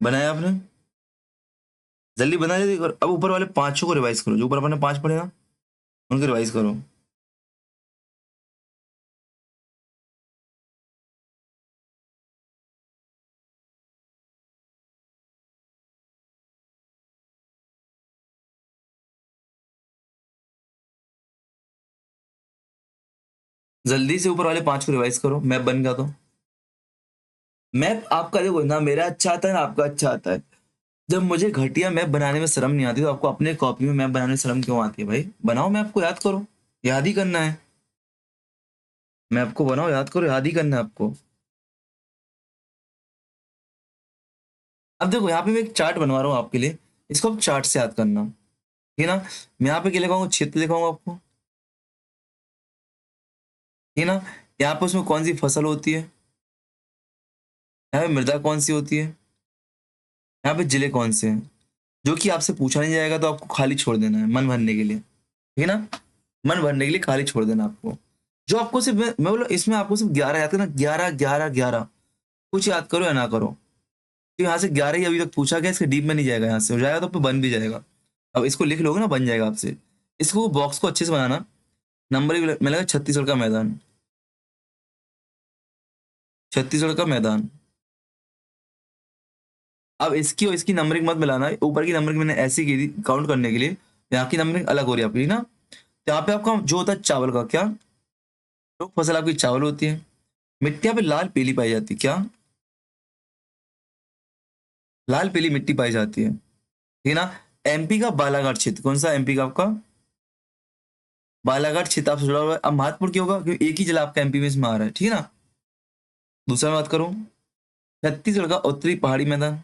बनाया आपने? जल्दी बना जल्दी। और अब ऊपर वाले पांचों को रिवाइज करो, जो ऊपर अपने 5 पढ़े ना, उनको रिवाइज करो। जल्दी से ऊपर वाले 5 को रिवाइज करो, मैप बन गया तो। मैप आपका देखो ना, मेरा अच्छा आता है ना आपका अच्छा आता है। जब मुझे घटिया मैप बनाने में शर्म नहीं आती, तो आपको अपने कॉपी में मैप बनाने में शर्म क्यों आती है भाई? बनाओ मैप को, याद करो। याद ही करना है। मैप को बनाओ, याद करो, याद ही करना है आपको। अब देखो यहाँ पे मैं एक चार्ट बनवा रहा हूँ आपके लिए। इसको आप चार्ट से याद करना, ठीक है ना? मैं यहाँ पे क्या लिखाऊंगा? क्षेत्र लिखाऊंगा आपको, ठीक है ना? यहाँ पे उसमें कौन सी फसल होती है, यहाँ पे मृदा कौन सी होती है, यहाँ पे जिले कौन से हैं। जो कि आपसे पूछा नहीं जाएगा तो आपको खाली छोड़ देना है मन भरने के लिए, ठीक है ना? मन भरने के लिए खाली छोड़ देना आपको। जो आपको सिर्फ मैं बोला, इसमें आपको सिर्फ 11 याद करना। 11 11 11। कुछ याद करो या ना करो, तो यहाँ से 11 ही अभी तक पूछा गया। इसके डीप में नहीं जाएगा। यहाँ से हो जाएगा तो आपको बन भी जाएगा। अब इसको लिख लोगे ना, बन जाएगा आपसे। इसको बॉक्स को अच्छे से बनाना। नंबर मिलेगा छत्तीसगढ़ का मैदान। छत्तीसगढ़ का मैदान। अब इसकी और इसकी नंबरिंग मत मिलाना। ऊपर की नंबरिंग मैंने ऐसी की थी काउंट करने के लिए, यहाँ की नंबरिंग अलग हो रही है आपकी ना। तो यहाँ पे आपका जो होता है चावल का, क्या तो फसल आपकी चावल होती है। मिट्टी यहाँ पे लाल पीली पाई जाती है, क्या लाल पीली मिट्टी पाई जाती है, ठीक है ना? एमपी का बालाघाट क्षेत्र कौन सा? एमपी का आपका बालाघाट क्षेत्र आपसे जुड़ा हुआ है। अब महत्वपूर्ण क्यों होगा? क्योंकि एक ही जिला आपका एमपी में इसमें आ रहा है, ठीक है ना? दूसरा मैं बात करूं, छत्तीसगढ़ का उत्तरी पहाड़ी मैदान।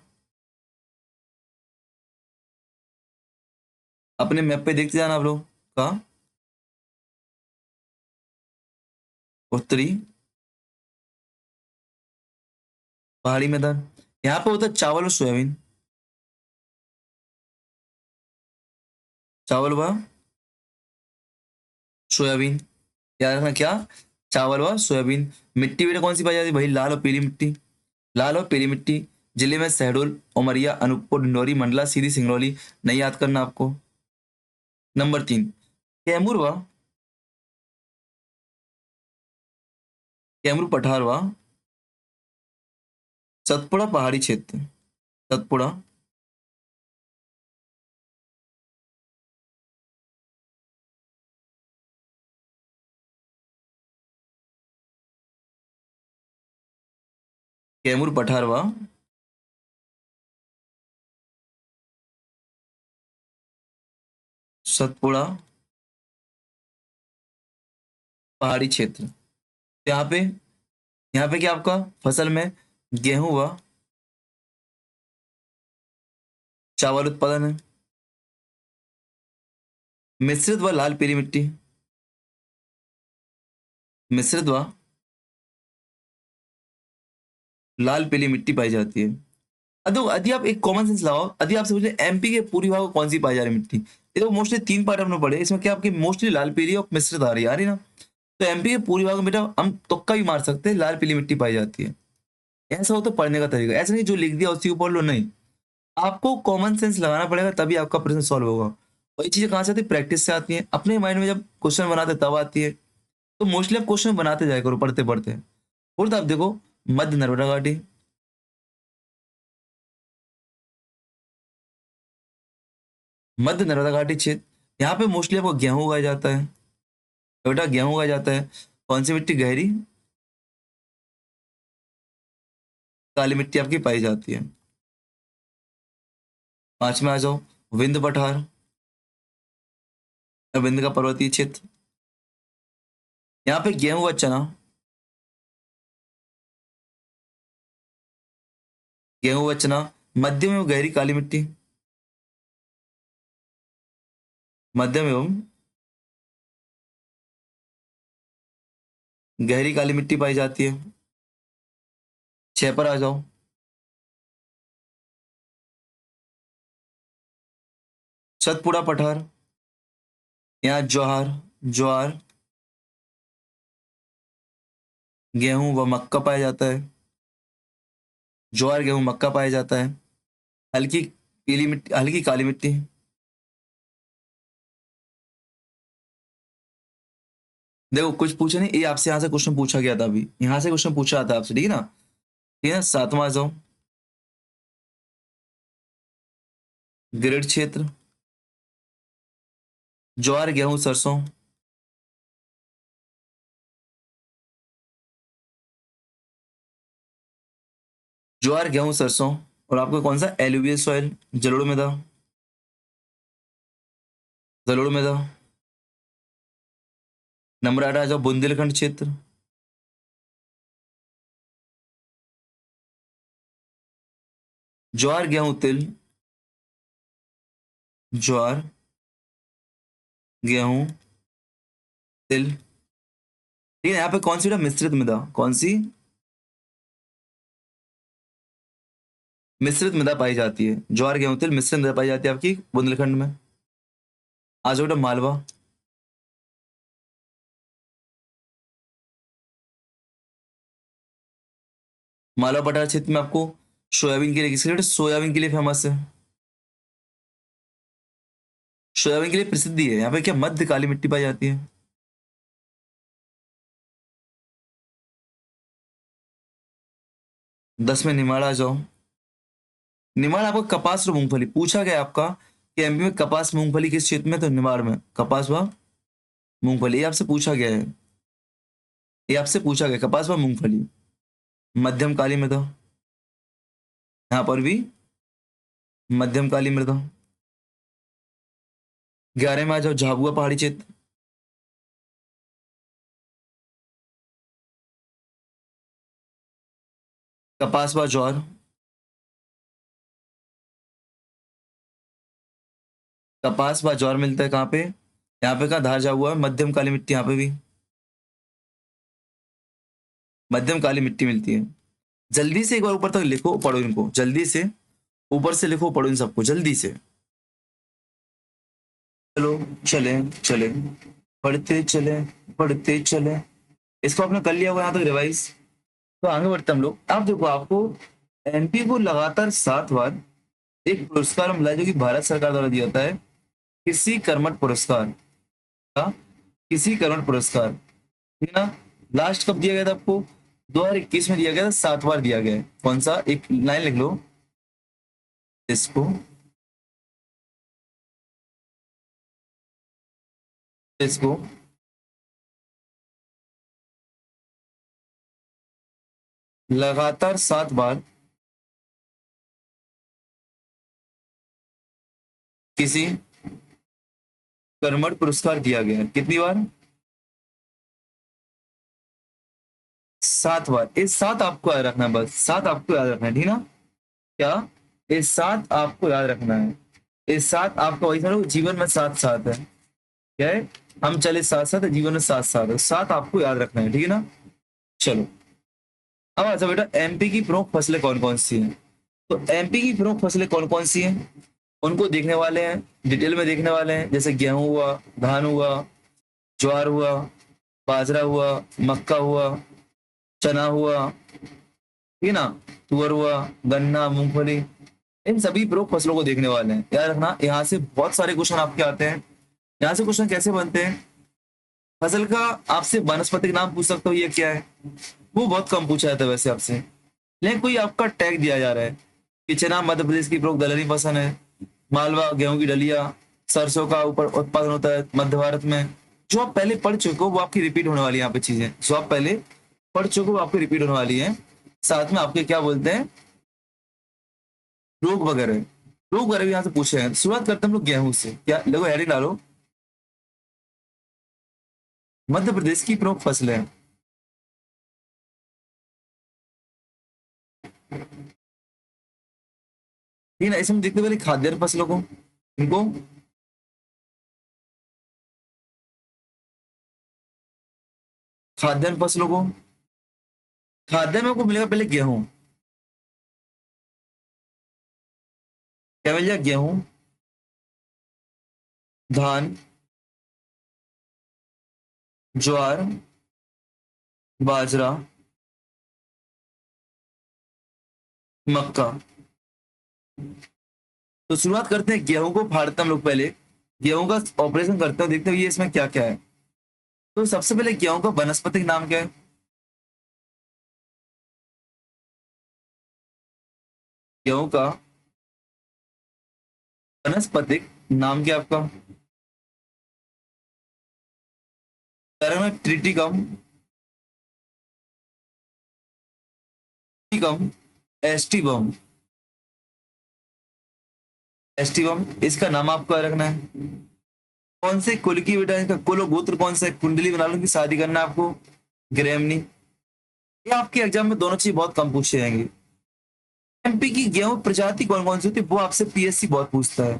अपने मैप पे देखते जाना आप लोग का उत्तरी पहाड़ी मैदान। यहाँ पे होता है चावल और सोयाबीन। चावल व सोयाबीन, याद रखना क्या? चावल व सोयाबीन। मिट्टी बेटा कौन सी पाई जाती है भाई? लाल और पीली मिट्टी। लाल और पीली मिट्टी। जिले में शहडोल, उमरिया, अनूपपुर, डिंडोरी, मंडला, सीधी, सिंगरौली। नहीं याद करना आपको। नंबर 3, कैमूर व कैमूर पठार व सतपुड़ा पहाड़ी क्षेत्र। सतपुड़ा, कैमूर पठार व सतपुड़ा पहाड़ी क्षेत्र। यहाँ पे क्या आपका फसल में गेहूं व चावल उत्पादन है। मिश्रित व लाल पीली मिट्टी, मिश्रित व लाल पीली मिट्टी पाई जाती है। अदो यदि आप एक कॉमन सेंस लगाओ, यदि आपसे पूछे एमपी के पूर्वी भाग में कौन सी पाई जा रही मिट्टी, ये तो मोस्टली तीन पार्ट हमने पढ़े, इसमें क्या आपकी मोस्टली लाल पीली और मिश्रित आ रही ना। तो एमपी के पूर्वी भाग में बेटा हम तुक्का भी मार सकते हैं, लाल पीली मिट्टी पाई जाती है। ऐसा हो तो पढ़ने का तरीका, ऐसा नहीं जो लिख दिया उसी को पढ़ लो, नहीं। आपको कॉमन सेंस लगाना पड़ेगा तभी आपका प्रश्न सॉल्व होगा। और ये चीजें कहाँ से आती है? प्रैक्टिस से आती है। अपने माइंड में जब क्वेश्चन बनाते तब आती है। तो मोस्टली आप क्वेश्चन बनाते जाया करो पढ़ते पढ़ते। और तो आप देखो, मध्य नर्मदा घाटी, मध्य नर्मदा घाटी क्षेत्र, यहाँ पे मोस्टली आपको गेहूं उगाया जाता है। बेटा गेहूं उगाया जाता है। कौन सी मिट्टी? गहरी काली मिट्टी आपकी पाई जाती है। पांच में आ जाओ, विंध्य पठार, विंध्य का पर्वतीय क्षेत्र, यहाँ पे गेहूं व चना, गेहूं व चना, मध्यम एवं गहरी काली मिट्टी, मध्यम एवं गहरी काली मिट्टी पाई जाती है। छह पर आ जाओ, सतपुड़ा पठार, यहाँ ज्वार, ज्वार, गेहूं व मक्का पाया जाता है। ज्वार गेहूं मक्का पाया जाता है। हल्की पीली मिट्टी, हल्की काली मिट्टी, देखो कुछ पूछे नहीं, ये आपसे यहाँ से क्वेश्चन पूछा गया था, अभी यहाँ से क्वेश्चन पूछा था आपसे, ठीक है ना। ठीक है, सातवां आ जाओ, ग्रिड क्षेत्र, ज्वार गेहूं सरसों, ज्वार गेहूं सरसों, और आपको कौन सा? एलुवियल सॉइल, जलोढ़ मृदा, जलोढ़ मृदा। नंबर 8 आ जाओ, बुंदेलखंड क्षेत्र, ज्वार गेहूं तिल, ज्वार गेहूं तिल। ठीक है, यहाँ पे कौन सी बेटा? मिश्रित मृदा, कौन सी? मिश्रित मृदा पाई जाती है। ज्वार गेहूं तिल मिश्रित मृदा पाई जाती है आपकी बुंदेलखंड में। आ जाओ बेटा मालवा, मालवा पठार क्षेत्र में आपको सोयाबीन के लिए, किसके लिए बेटा? सोयाबीन के लिए फेमस है, सोयाबीन के लिए प्रसिद्धि है। यहाँ पे क्या मध्य काली मिट्टी पाई जाती है। 10 में निमाड़ आ जाओ, निमाड़ आपको कपास और मूंगफली पूछा गया आपका कि एमपी में कपास मूंगफली किस क्षेत्र में? तो निमाड़ में कपास व मूंगफली, ये आपसे पूछा गया है, ये आपसे पूछा गया कपास व मूंगफली। मध्यम काली मृदा, यहाँ पर भी मध्यम काली मृदा। 11 में आ जाओ, झाबुआ पहाड़ी क्षेत्र, कपास व ज्वार, कपास व ज्वार मिलता है कहाँ पे? यहाँ पे कहा धार झाबुआ, मध्यम काली मिट्टी, यहाँ पे भी मध्यम काली मिट्टी मिलती है। जल्दी से एक बार ऊपर तक लिखो पढ़ो इनको, जल्दी से ऊपर से लिखो पढ़ो इन सबको जल्दी से। चलो चले चले, पढ़ते चले, पढ़ते चले। इसको आपने कर लिया होगा यहाँ तक रिवाइज। तो आगे बढ़ते हम लोग। अब देखो, आपको एमपी को लगातार 7 बार एक पुरस्कार मिला है, जो कि भारत सरकार द्वारा दिया जाता है, किसी कर्मठ पुरस्कार का, किसी कर्मठ पुरस्कार, ठीक है ना। लास्ट कब दिया गया था आपको? 2021 में दिया गया था, 7 बार दिया गया है। कौन सा? एक लाइन लिख लो इसको, इसको लगातार 7 बार किसी कर्मठ पुरस्कार दिया गया है। कितनी बार? 7 बार। इस 7 आपको याद रखना है, बस 7 आपको याद रखना है, ठीक ना। क्या? ये सात आपको याद रखना है। ये सात आपका वही समझो जीवन में साथ साथ है। क्या है? हम चले साथ साथ, जीवन में साथ साथ है, सात आपको याद रखना है, ठीक है ना। चलो अब अच्छा बेटा, एमपी की प्रमुख फसलें कौन कौन सी हैं? तो एमपी की प्रमुख फसलें कौन कौन सी हैं उनको देखने वाले हैं, डिटेल में देखने वाले हैं। जैसे गेहूं हुआ, धान हुआ, ज्वार हुआ, बाजरा हुआ, मक्का हुआ, चना हुआ, ठीक है ना, तुअर हुआ, गन्ना, मूंगफली, इन सभी प्रमुख फसलों को देखने वाले हैं। याद रखना, यहाँ से बहुत सारे क्वेश्चन आपके आते हैं। यहाँ से क्वेश्चन कैसे बनते हैं? फसल का आपसे वानस्पतिक नाम पूछ सकता हूँ, ये क्या है, वो बहुत कम पूछा जाता है वैसे आपसे। लेकिन कोई आपका टैग दिया जा रहा है कि चना मध्य प्रदेश की प्रमुख दलहनी फसल है, मालवा गेहूं की डलिया, सरसों का ऊपर उत्पादन होता है मध्य भारत में। जो आप पहले पढ़ चुके हो वो आपकी रिपीट होने वाली है, यहाँ पे चीजें जो आप पहले पढ़ चुके हो वो आपकी रिपीट होने वाली है। साथ में आपके क्या बोलते हैं, रोग वगैरह, रोग वगैरह भी यहाँ से पूछे हैं। शुरुआत करते हैं हम लोग गेहूं से। क्या देखो, हेडिंग डालो, मध्य प्रदेश की प्रमुख फसलें। ठीक है ना, इसमें देखते पहले खाद्यान्न फसलों को, इनको खाद्यान्न फसलों को, खाद्यान्न में को मिलेगा पहले गेहूं। क्या मिल जाएगा? गेहूं, धान, ज्वार, बाजरा, मक्का। तो शुरुआत करते हैं, गेहूं को फाड़ते हैं हम लोग पहले, गेहूं का ऑपरेशन करते हैं, देखते हैं ये इसमें क्या क्या है। तो सबसे पहले गेहूं का वनस्पतिक नाम क्या है? गेहूं का वनस्पतिक नाम क्या है आपका? Paragraph Triticum, Triticum aestivum, aestivum, इसका नाम आपको याद रखना है। कौन से कुल की बेटा, इसका कुल और गोत्र कौन सा है? कुंडली बना लो कि शादी करना है आपको, ग्रेमनी। ये आपके एग्जाम में दोनों चीज बहुत कम पूछे जाएंगे। एमपी की गेहूं प्रजाति कौन कौन सी होती है वो आपसे पीएससी बहुत पूछता है।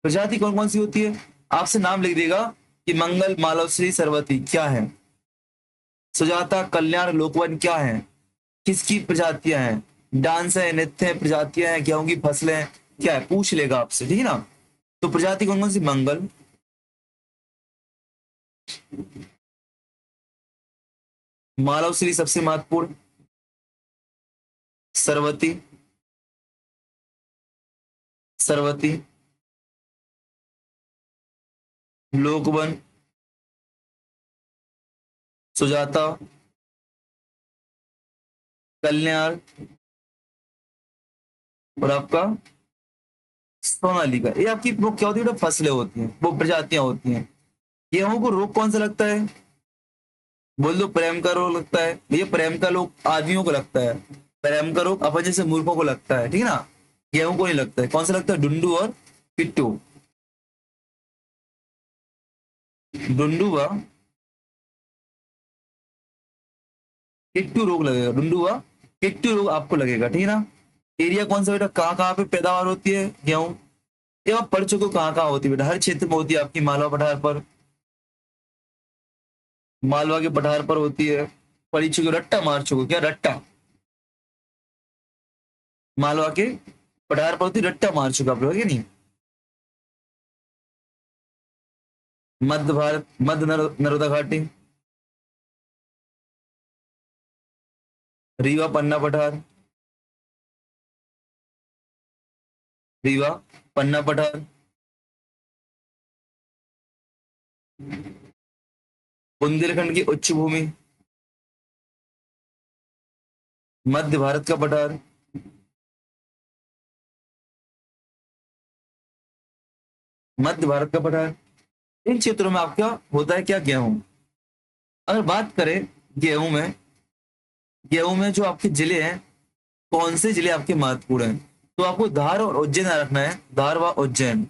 प्रजाति कौन कौन सी होती है? आपसे नाम लिख देगा कि मंगल, मालवश्री, सरवती क्या है, सुजाता, कल्याण, लोकवन क्या है, किसकी प्रजातियां हैं, डांस है, नृत्य है, प्रजातियां हैं, गेहूं की फसलें हैं, क्या है, पूछ लेगा आपसे, ठीक है ना। तो प्रजाति कौन कौन सी? मंगल, मालवश्री सबसे महत्वपूर्ण, सरवती, सरवती, लोकवन, सुजाता, कल्याण, और आपका सोनालिका। ये आपकी वो क्या होती है बेटा? फसलें होती हैं, वो प्रजातियां होती हैं। गेहूं को रोग कौन सा लगता है? बोल दो, प्रेम का रोग लगता है। ये प्रेम का रोग आदमियों को लगता है, प्रेम का रोग अपन जैसे मूर्खों को लगता है, ठीक है ना। गेहूं को नहीं लगता है। कौन सा लगता है? डुंडू और पिट्टू। डुंडू व किट्टू रोग लगेगा, डुंडू व किट्टू रोग आपको लगेगा, ठीक है ना। एरिया कौन सा बेटा? कहाँ कहाँ पे पैदावार होती है गेहूं? ये आप पढ़ चुके हो कहाँ कहाँ होती है बेटा, हर क्षेत्र में होती है आपकी। मालवा पठार पर, मालवा के पठार पर होती है। पढ़ी चुके हो, रट्टा मार चुके हो क्या? रट्टा, मालवा के पठार पर होती है, रट्टा मार चुका आप लोग, है कि नहीं। मध्य भारत, नर्मदा घाटी, रीवा, पन्ना पठार, रीवा, पन्ना पठार, बुंदेलखंड की उच्च भूमि, मध्य भारत का पठार, मध्य भारत का पठार। इन क्षेत्रों में आपका होता है क्या? गेहूं। अगर बात करें गेहूं में, गेहूं में जो आपके जिले हैं, कौन से जिले आपके महत्वपूर्ण हैं, तो आपको धार और उज्जैन याद रखना है। धार व उज्जैन,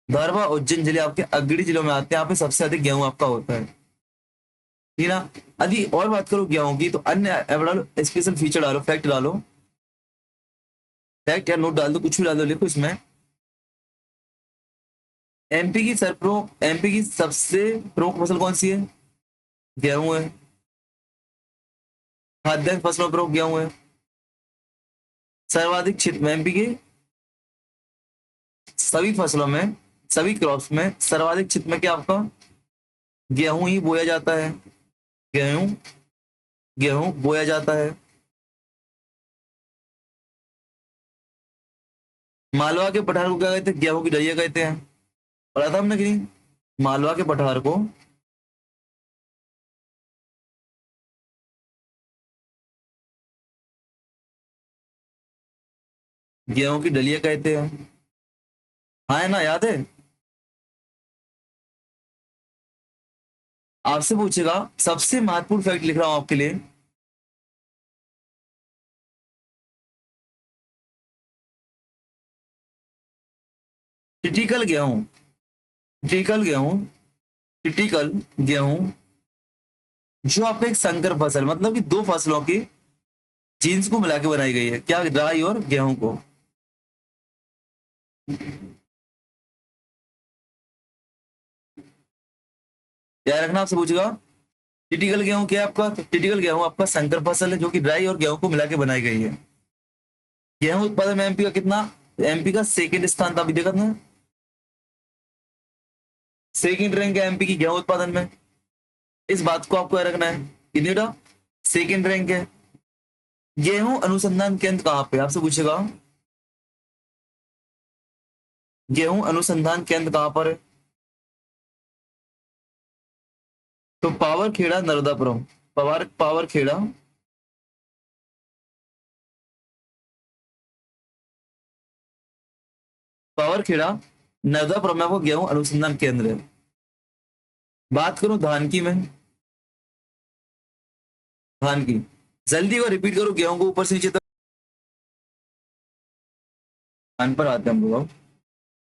धार व उज्जैन जिले आपके अग्रणी जिलों में आते हैं। यहाँ पे सबसे अधिक गेहूं आपका होता है, ठीक है ना। यदि और बात करो गेहूं की, तो अन्य डालो, स्पेशल फीचर डालो, फैक्ट डालो। फैक्ट या नोट डाल दो, कुछ भी डाल दो, लिखो इसमें। एमपी की सबसे प्रमुख फसल कौन सी है? गेहूं है। खाद्यान्न फसलों में प्रमुख गेहूं है। सर्वाधिक क्षेत्र में एमपी के सभी फसलों में, सभी क्रॉप्स में सर्वाधिक क्षेत्र में क्या आपका गेहूं ही बोया जाता है। गेहूं, गेहूं बोया जाता है। मालवा के पठार को क्या कहते हैं? गेहूं की डलिया कहते हैं। पढ़ा था हमने कि नहीं? मालवा के पठार को गेहूं की डलिया कहते हैं। हाँ है ना, याद है? आपसे पूछेगा, सबसे महत्वपूर्ण फैक्ट लिख रहा हूं आपके लिए। टिटिकल गेहूं, टिटिकल गेहूं, टिटिकल गेहूं जो आपका एक संकर फसल, मतलब कि दो फसलों की जीन्स को मिला के बनाई गई है, क्या? राई और गेहूं को। याद रखना, आपसे पूछेगा टिटिकल गेहूं क्या है आपका, तो टिटिकल गेहूं आपका संकर फसल है जो कि राई और गेहूं को मिला के बनाई गई है। गेहूं उत्पादन में एमपी का कितना? एमपी का सेकंड स्थान था, अभी देखा ना, सेकंड रैंक है एमपी की गेहूं उत्पादन में। इस बात को आपको याद रखना है। कितनी बेटा? सेकंड रैंक है। गेहूं अनुसंधान केंद्र कहाँ पे, आपसे पूछेगा गेहूं अनुसंधान केंद्र कहाँ पर है? तो Pawarkheda Narmadapuram, Pawarkheda, Pawarkheda Narmadapuram में आपको गेहूं अनुसंधान केंद्र है। बात करूं धान की मैं, धान की, जल्दी को रिपीट करो, गेहूं को ऊपर से नीचे तक। धान पर आते हैं हम लोग अब।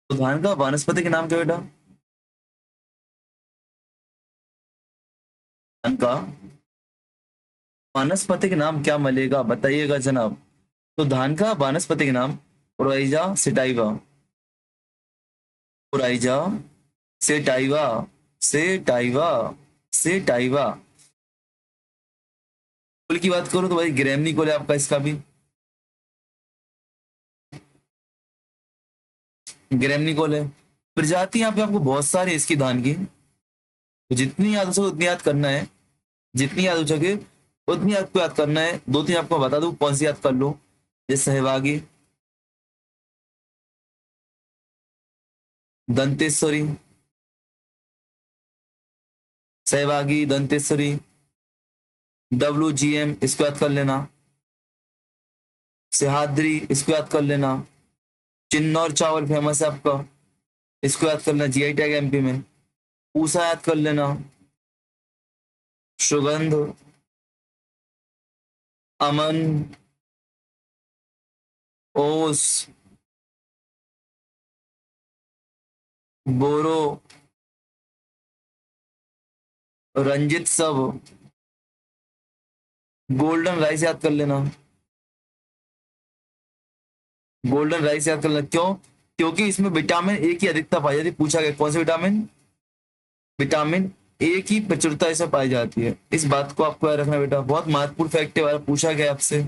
तो धान का वानस्पतिक नाम क्या बेटा? धान का वानस्पतिक नाम क्या मिलेगा, बताइएगा जनाब। तो धान का वानस्पतिक नाम Oryza sativa, Oryza sativa, sativa, sativa. कुल की बात करूं तो भाई ग्रैमनी कोल है आपका, इसका भी ग्रैमनी कोल है। प्रजाति यहाँ पे आपको बहुत सारी है इसकी धान की, तो जितनी याद हो सके उतनी याद करना है, जितनी याद हो सके उतनी आपको याद करना है। दो तीन आपको बता दूं, कौन सी याद कर लो। जैसे सहभागी, दंतेश्वरी, सहभागी, दंतेश्वरी, WGM इसको याद कर लेना, सिहाद्री इसको याद कर लेना, चिन्नौर चावल फेमस है आपका, इसको याद कर लेना, GI टैग एमपी में। पूसा याद कर लेना, सुगंध, अमन, ओस, बोरो, रंजित सब, गोल्डन राइस याद कर लेना, गोल्डन राइस याद कर लेना। क्यों? क्योंकि इसमें विटामिन ए की अधिकता पाई जाती है। पूछा गया कौन से विटामिन? विटामिन ए की प्रचुरता इसमें पाई जाती है। इस बात को आपको याद रखना बेटा, बहुत महत्वपूर्ण फैक्ट है, पूछा गया आपसे।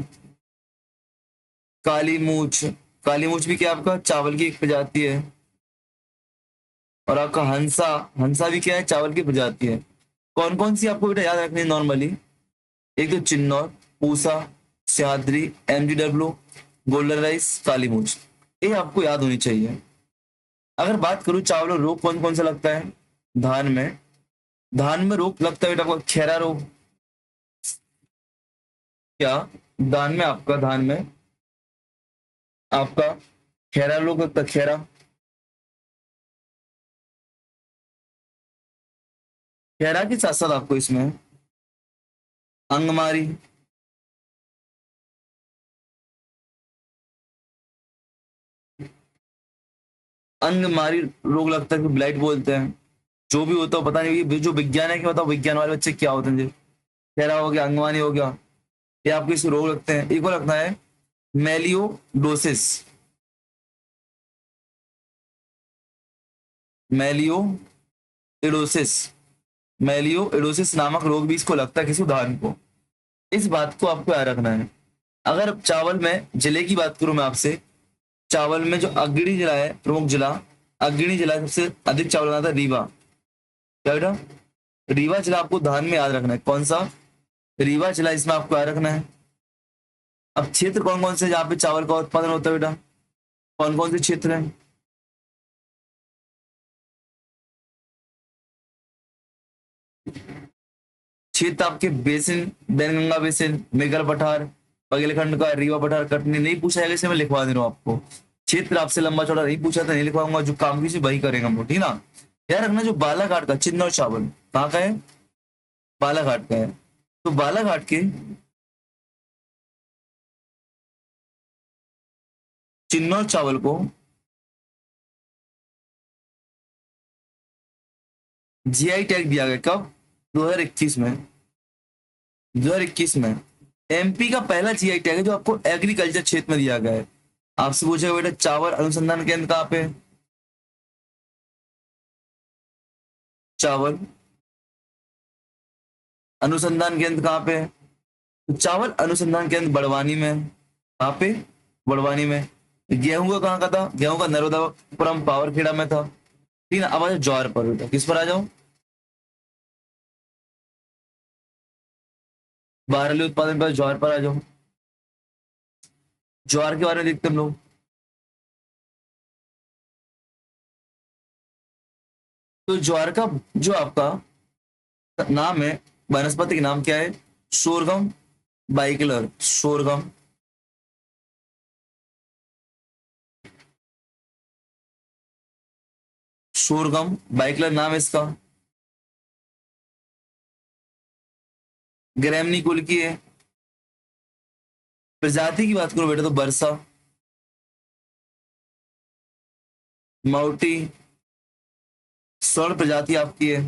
काली मूछ, काली मूछ भी क्या आपका चावल की एक प्रजाति है। और आपका हंसा, हंसा भी क्या है? चावल की प्रजाति है। कौन कौन सी आपको बेटा याद रखनी है नॉर्मली? एक तो Chinnor, Pusa, Sahyadri, MGW, golden rice, Kali Moonch, ये आपको याद होनी चाहिए। अगर बात करूं चावल और रोग कौन कौन सा लगता है धान में, धान में रोग लगता है बेटा आपको खैरा रोग। क्या? धान में आपका खैरा रोग लगता है, खैरा। खैरा के साथ साथ आपको इसमें अंगमारी, अंगमारी रोग लगता है, ब्लाइट बोलते हैं। जो भी होता है पता नहीं, ये जो विज्ञान है कि बताओ, विज्ञान वाले बच्चे क्या होते हैं जी। खैरा हो गया, अंगवानी हो गया, ये आपको इसको रोग लगते हैं। एक और लगता है मेलियोडोसिस, मेलियोइडोसिस, मेलियोइडोसिस नामक रोग भी इसको लगता है, किसी धान को। इस बात को आपको याद रखना है। अगर चावल में जिले की बात करूं मैं आपसे, चावल में जो अग्रणी जिला है, प्रमुख जिला, अग्रणी जिला सबसे अधिक चावल बनाता है रीवा। क्या बेटा? रीवा जिला आपको धान में याद रखना है। कौन सा? रीवा जिला, इसमें आपको याद रखना है। अब क्षेत्र कौन कौन से जहाँ पे चावल का उत्पादन होता है बेटा? कौन कौन से क्षेत्र हैं? क्षेत्र आपके बेसिन, बैनगंगा बेसिन, मेघल पठार, बघेलखंड का, रीवा पठार, कटनी। नहीं पूछा जाएगा इसे, मैं लिखवा दे रहा हूँ आपको। क्षेत्र आपसे लंबा चौड़ा नहीं पूछा था, नहीं लिखवाऊंगा। जो काम की वही करेंगे हम लोग, ठीक ना? याद रखना, जो बालाघाट का चिन्नौर चावल कहाँ का है? बालाघाट का है। तो बालाघाट के चिन्नौर चावल को जीआई टैग दिया गया। कब? 2021 में। 2021 में एमपी का पहला जीआई टैग है जो आपको एग्रीकल्चर क्षेत्र में दिया गया है। आपसे पूछेगा बेटा चावल अनुसंधान केंद्र कहाँ पे है? चावल अनुसंधान केंद्र कहाँ पे है? तो चावल अनुसंधान केंद्र बड़वानी में है। कहाँ पे? बड़वानी में। गेहूं का कहाँ का था? गेहूं का नर्मदापुरम पावरखेड़ा में था। ठीक है, अब आ जाओ ज्वार पर बेटा। किस पर आ जाओ? बारहवीं उत्पादन पर ज्वार पर आ जाओ। ज्वार के बारे में देखते हम लोग। तो ज्वार का जो आपका नाम है, वनस्पति का नाम क्या है? Sorghum bicolor, sorghum. Sorghum bicolor नाम है इसका। ग्रैमनी कुल की है। प्रजाति की बात करो बेटा तो बरसा, माउटी, स्वर्ण प्रजाति आपकी है।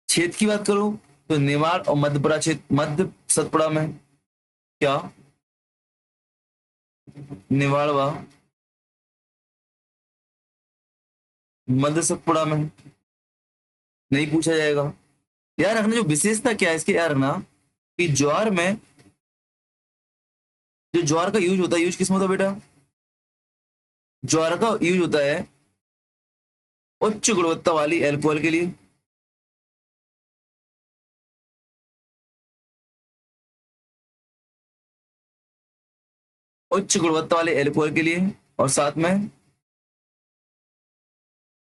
क्षेत्र की बात करो तो नेवाड़ और मध्यपुरा क्षेत्र, मध्य सतपुड़ा में। क्या? नेवाड़वा मध्य सतपुड़ा में। नहीं पूछा जाएगा। यार रखना, जो विशेषता क्या है इसके, यार रखना कि ज्वार में जो ज्वार का यूज होता है, यूज किस में होता है बेटा? ज्वार का यूज होता है उच्च गुणवत्ता वाली एल्कोहल के लिए। उच्च गुणवत्ता वाले एल्कोहल के लिए, और साथ में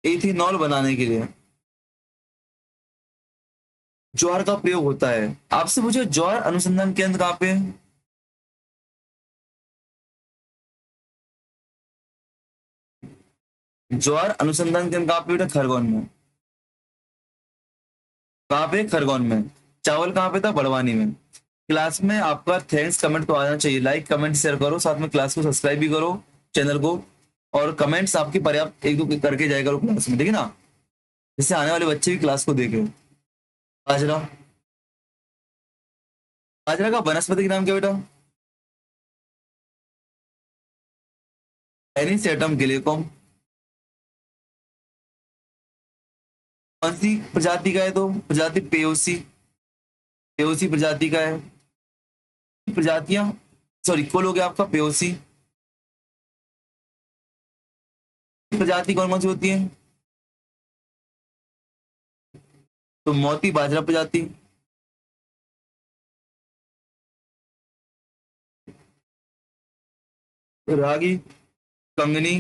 इथेनॉल बनाने के लिए ज्वार का प्रयोग होता है। आपसे पूछो ज्वार अनुसंधान केंद्र कहाँ पे है? ज्वार अनुसंधान केंद्र कहाँ पे बेटा? खरगोन में। कहाँ पे? खरगोन में। चावल कहाँ पे था? बड़वानी में। क्लास में आपका थैंक्स कमेंट तो आना चाहिए। लाइक कमेंट शेयर करो, साथ में क्लास को सब्सक्राइब भी करो, चैनल को। और कमेंट्स आपकी पर्याप्त एक दो करके जाया करो क्लास में, ठीक है ना? जिससे आने वाले बच्चे भी क्लास को देखें। बाजरा, बाजरा का वनस्पति नाम क्या बेटा? एनिसेटम गिलेकॉम। कौन सी प्रजाति का है? तो प्रजाति पेयोसी, पेयोसी प्रजाति का है। प्रजातियां, सॉरी कुल हो गया आपका पेयोसी। प्रजाति कौन कौन सी होती है? तो मोती बाजरा प्रजाति, रागी, कंगनी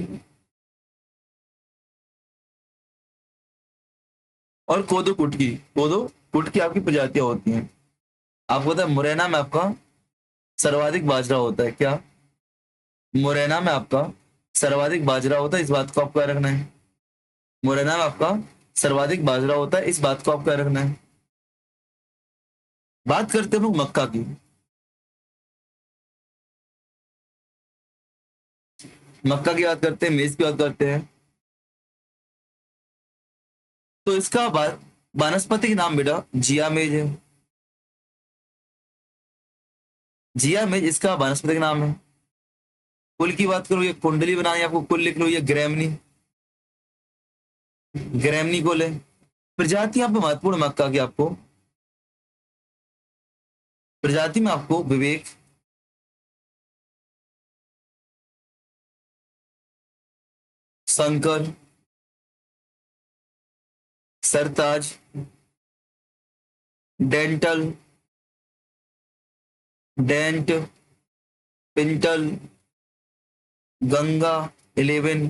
और कोदो कुटकी। कोदो कुटकी आपकी प्रजातियां होती हैं। आपको पता है मुरैना में आपका सर्वाधिक बाजरा होता है। क्या? मुरैना में आपका सर्वाधिक बाजरा होता है, इस बात को आपको याद रखना है। मुरैना में आपका सर्वाधिक बाजरा होता है, इस बात को आपको याद रखना है। बात करते हैं हम लोग मक्का की। मक्का की बात करते हैं, मेज की बात करते हैं। तो इसका वानस्पतिक नाम बेटा जिया मेज है। जिया मिर्च इसका वानस्पतिक नाम है। कुल की बात करो, ये कुंडली बनानी है आपको, कुल लिख लो, ये ग्रैमनी, ग्रैमनी कुल है। प्रजाति यहाँ पे महत्वपूर्ण मक्का की आपको, प्रजाति में आपको विवेक, शंकर, सरताज, डेंटल, डेंट, पिंटल, गंगा 11,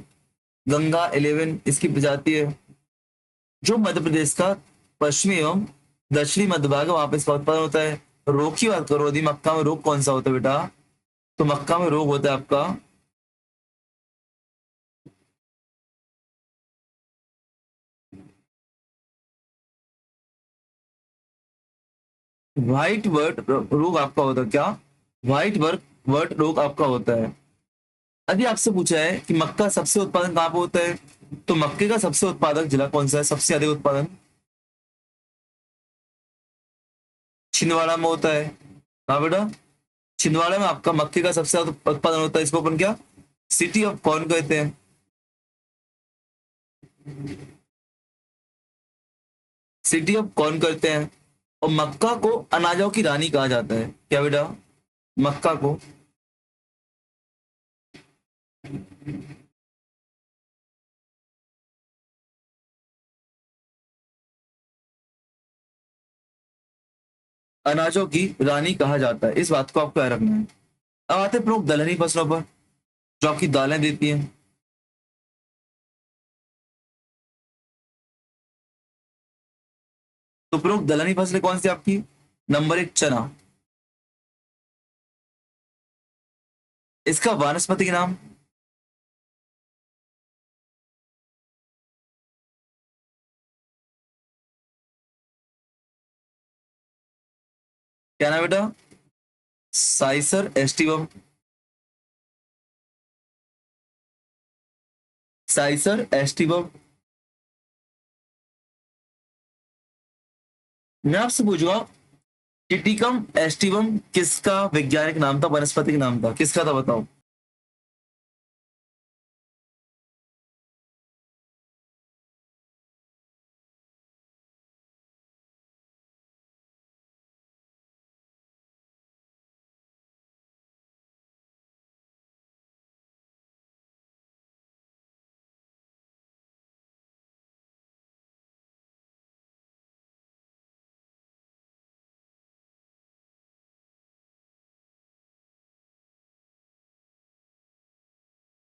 गंगा 11 इसकी प्रजाति है। जो मध्य प्रदेश का पश्चिमी एवं दक्षिणी मध्य भाग है, वहां पे इसका उत्पादन होता है। रोग की बात करो, यदि मक्का में रोग कौन सा होता है बेटा, तो मक्का में रोग होता है आपका व्हाइट वर्ट रोग आपका होता है क्या, व्हाइट वर्ट वर्ट रोग आपका होता है। यदि आपसे पूछा है कि मक्का सबसे उत्पादन कहाँ पे होता है, तो मक्के का सबसे उत्पादक जिला कौन सा है, सबसे अधिक उत्पादन छिंदवाड़ा में होता है। हाँ बेटा, छिंदवाड़ा में आपका मक्के का सबसे ज्यादा उत्पादन होता है। इसको अपन क्या सिटी ऑफ कॉर्न कहते हैं, सिटी ऑफ कॉर्न कहते हैं। और मक्का को अनाजों की रानी कहा जाता है, क्या बेटा, मक्का को अनाजों की रानी कहा जाता है, इस बात को आपको याद रखना है। अब आते हैं प्रमुख दलहनी फसलों पर जो आपकी दालें देती हैं। तो प्रमुख दलहनी फसलें कौन सी आपकी, नंबर 1 चना, इसका वानस्पतिक नाम क्या नाम है बेटा, साइसर एस्टिवम, साइसर एस्टिवम। मैं आपसे पूछूंगा टिटिकम एस्टिवम किसका वैज्ञानिक नाम था, वनस्पतिक नाम था, किसका था बताओ।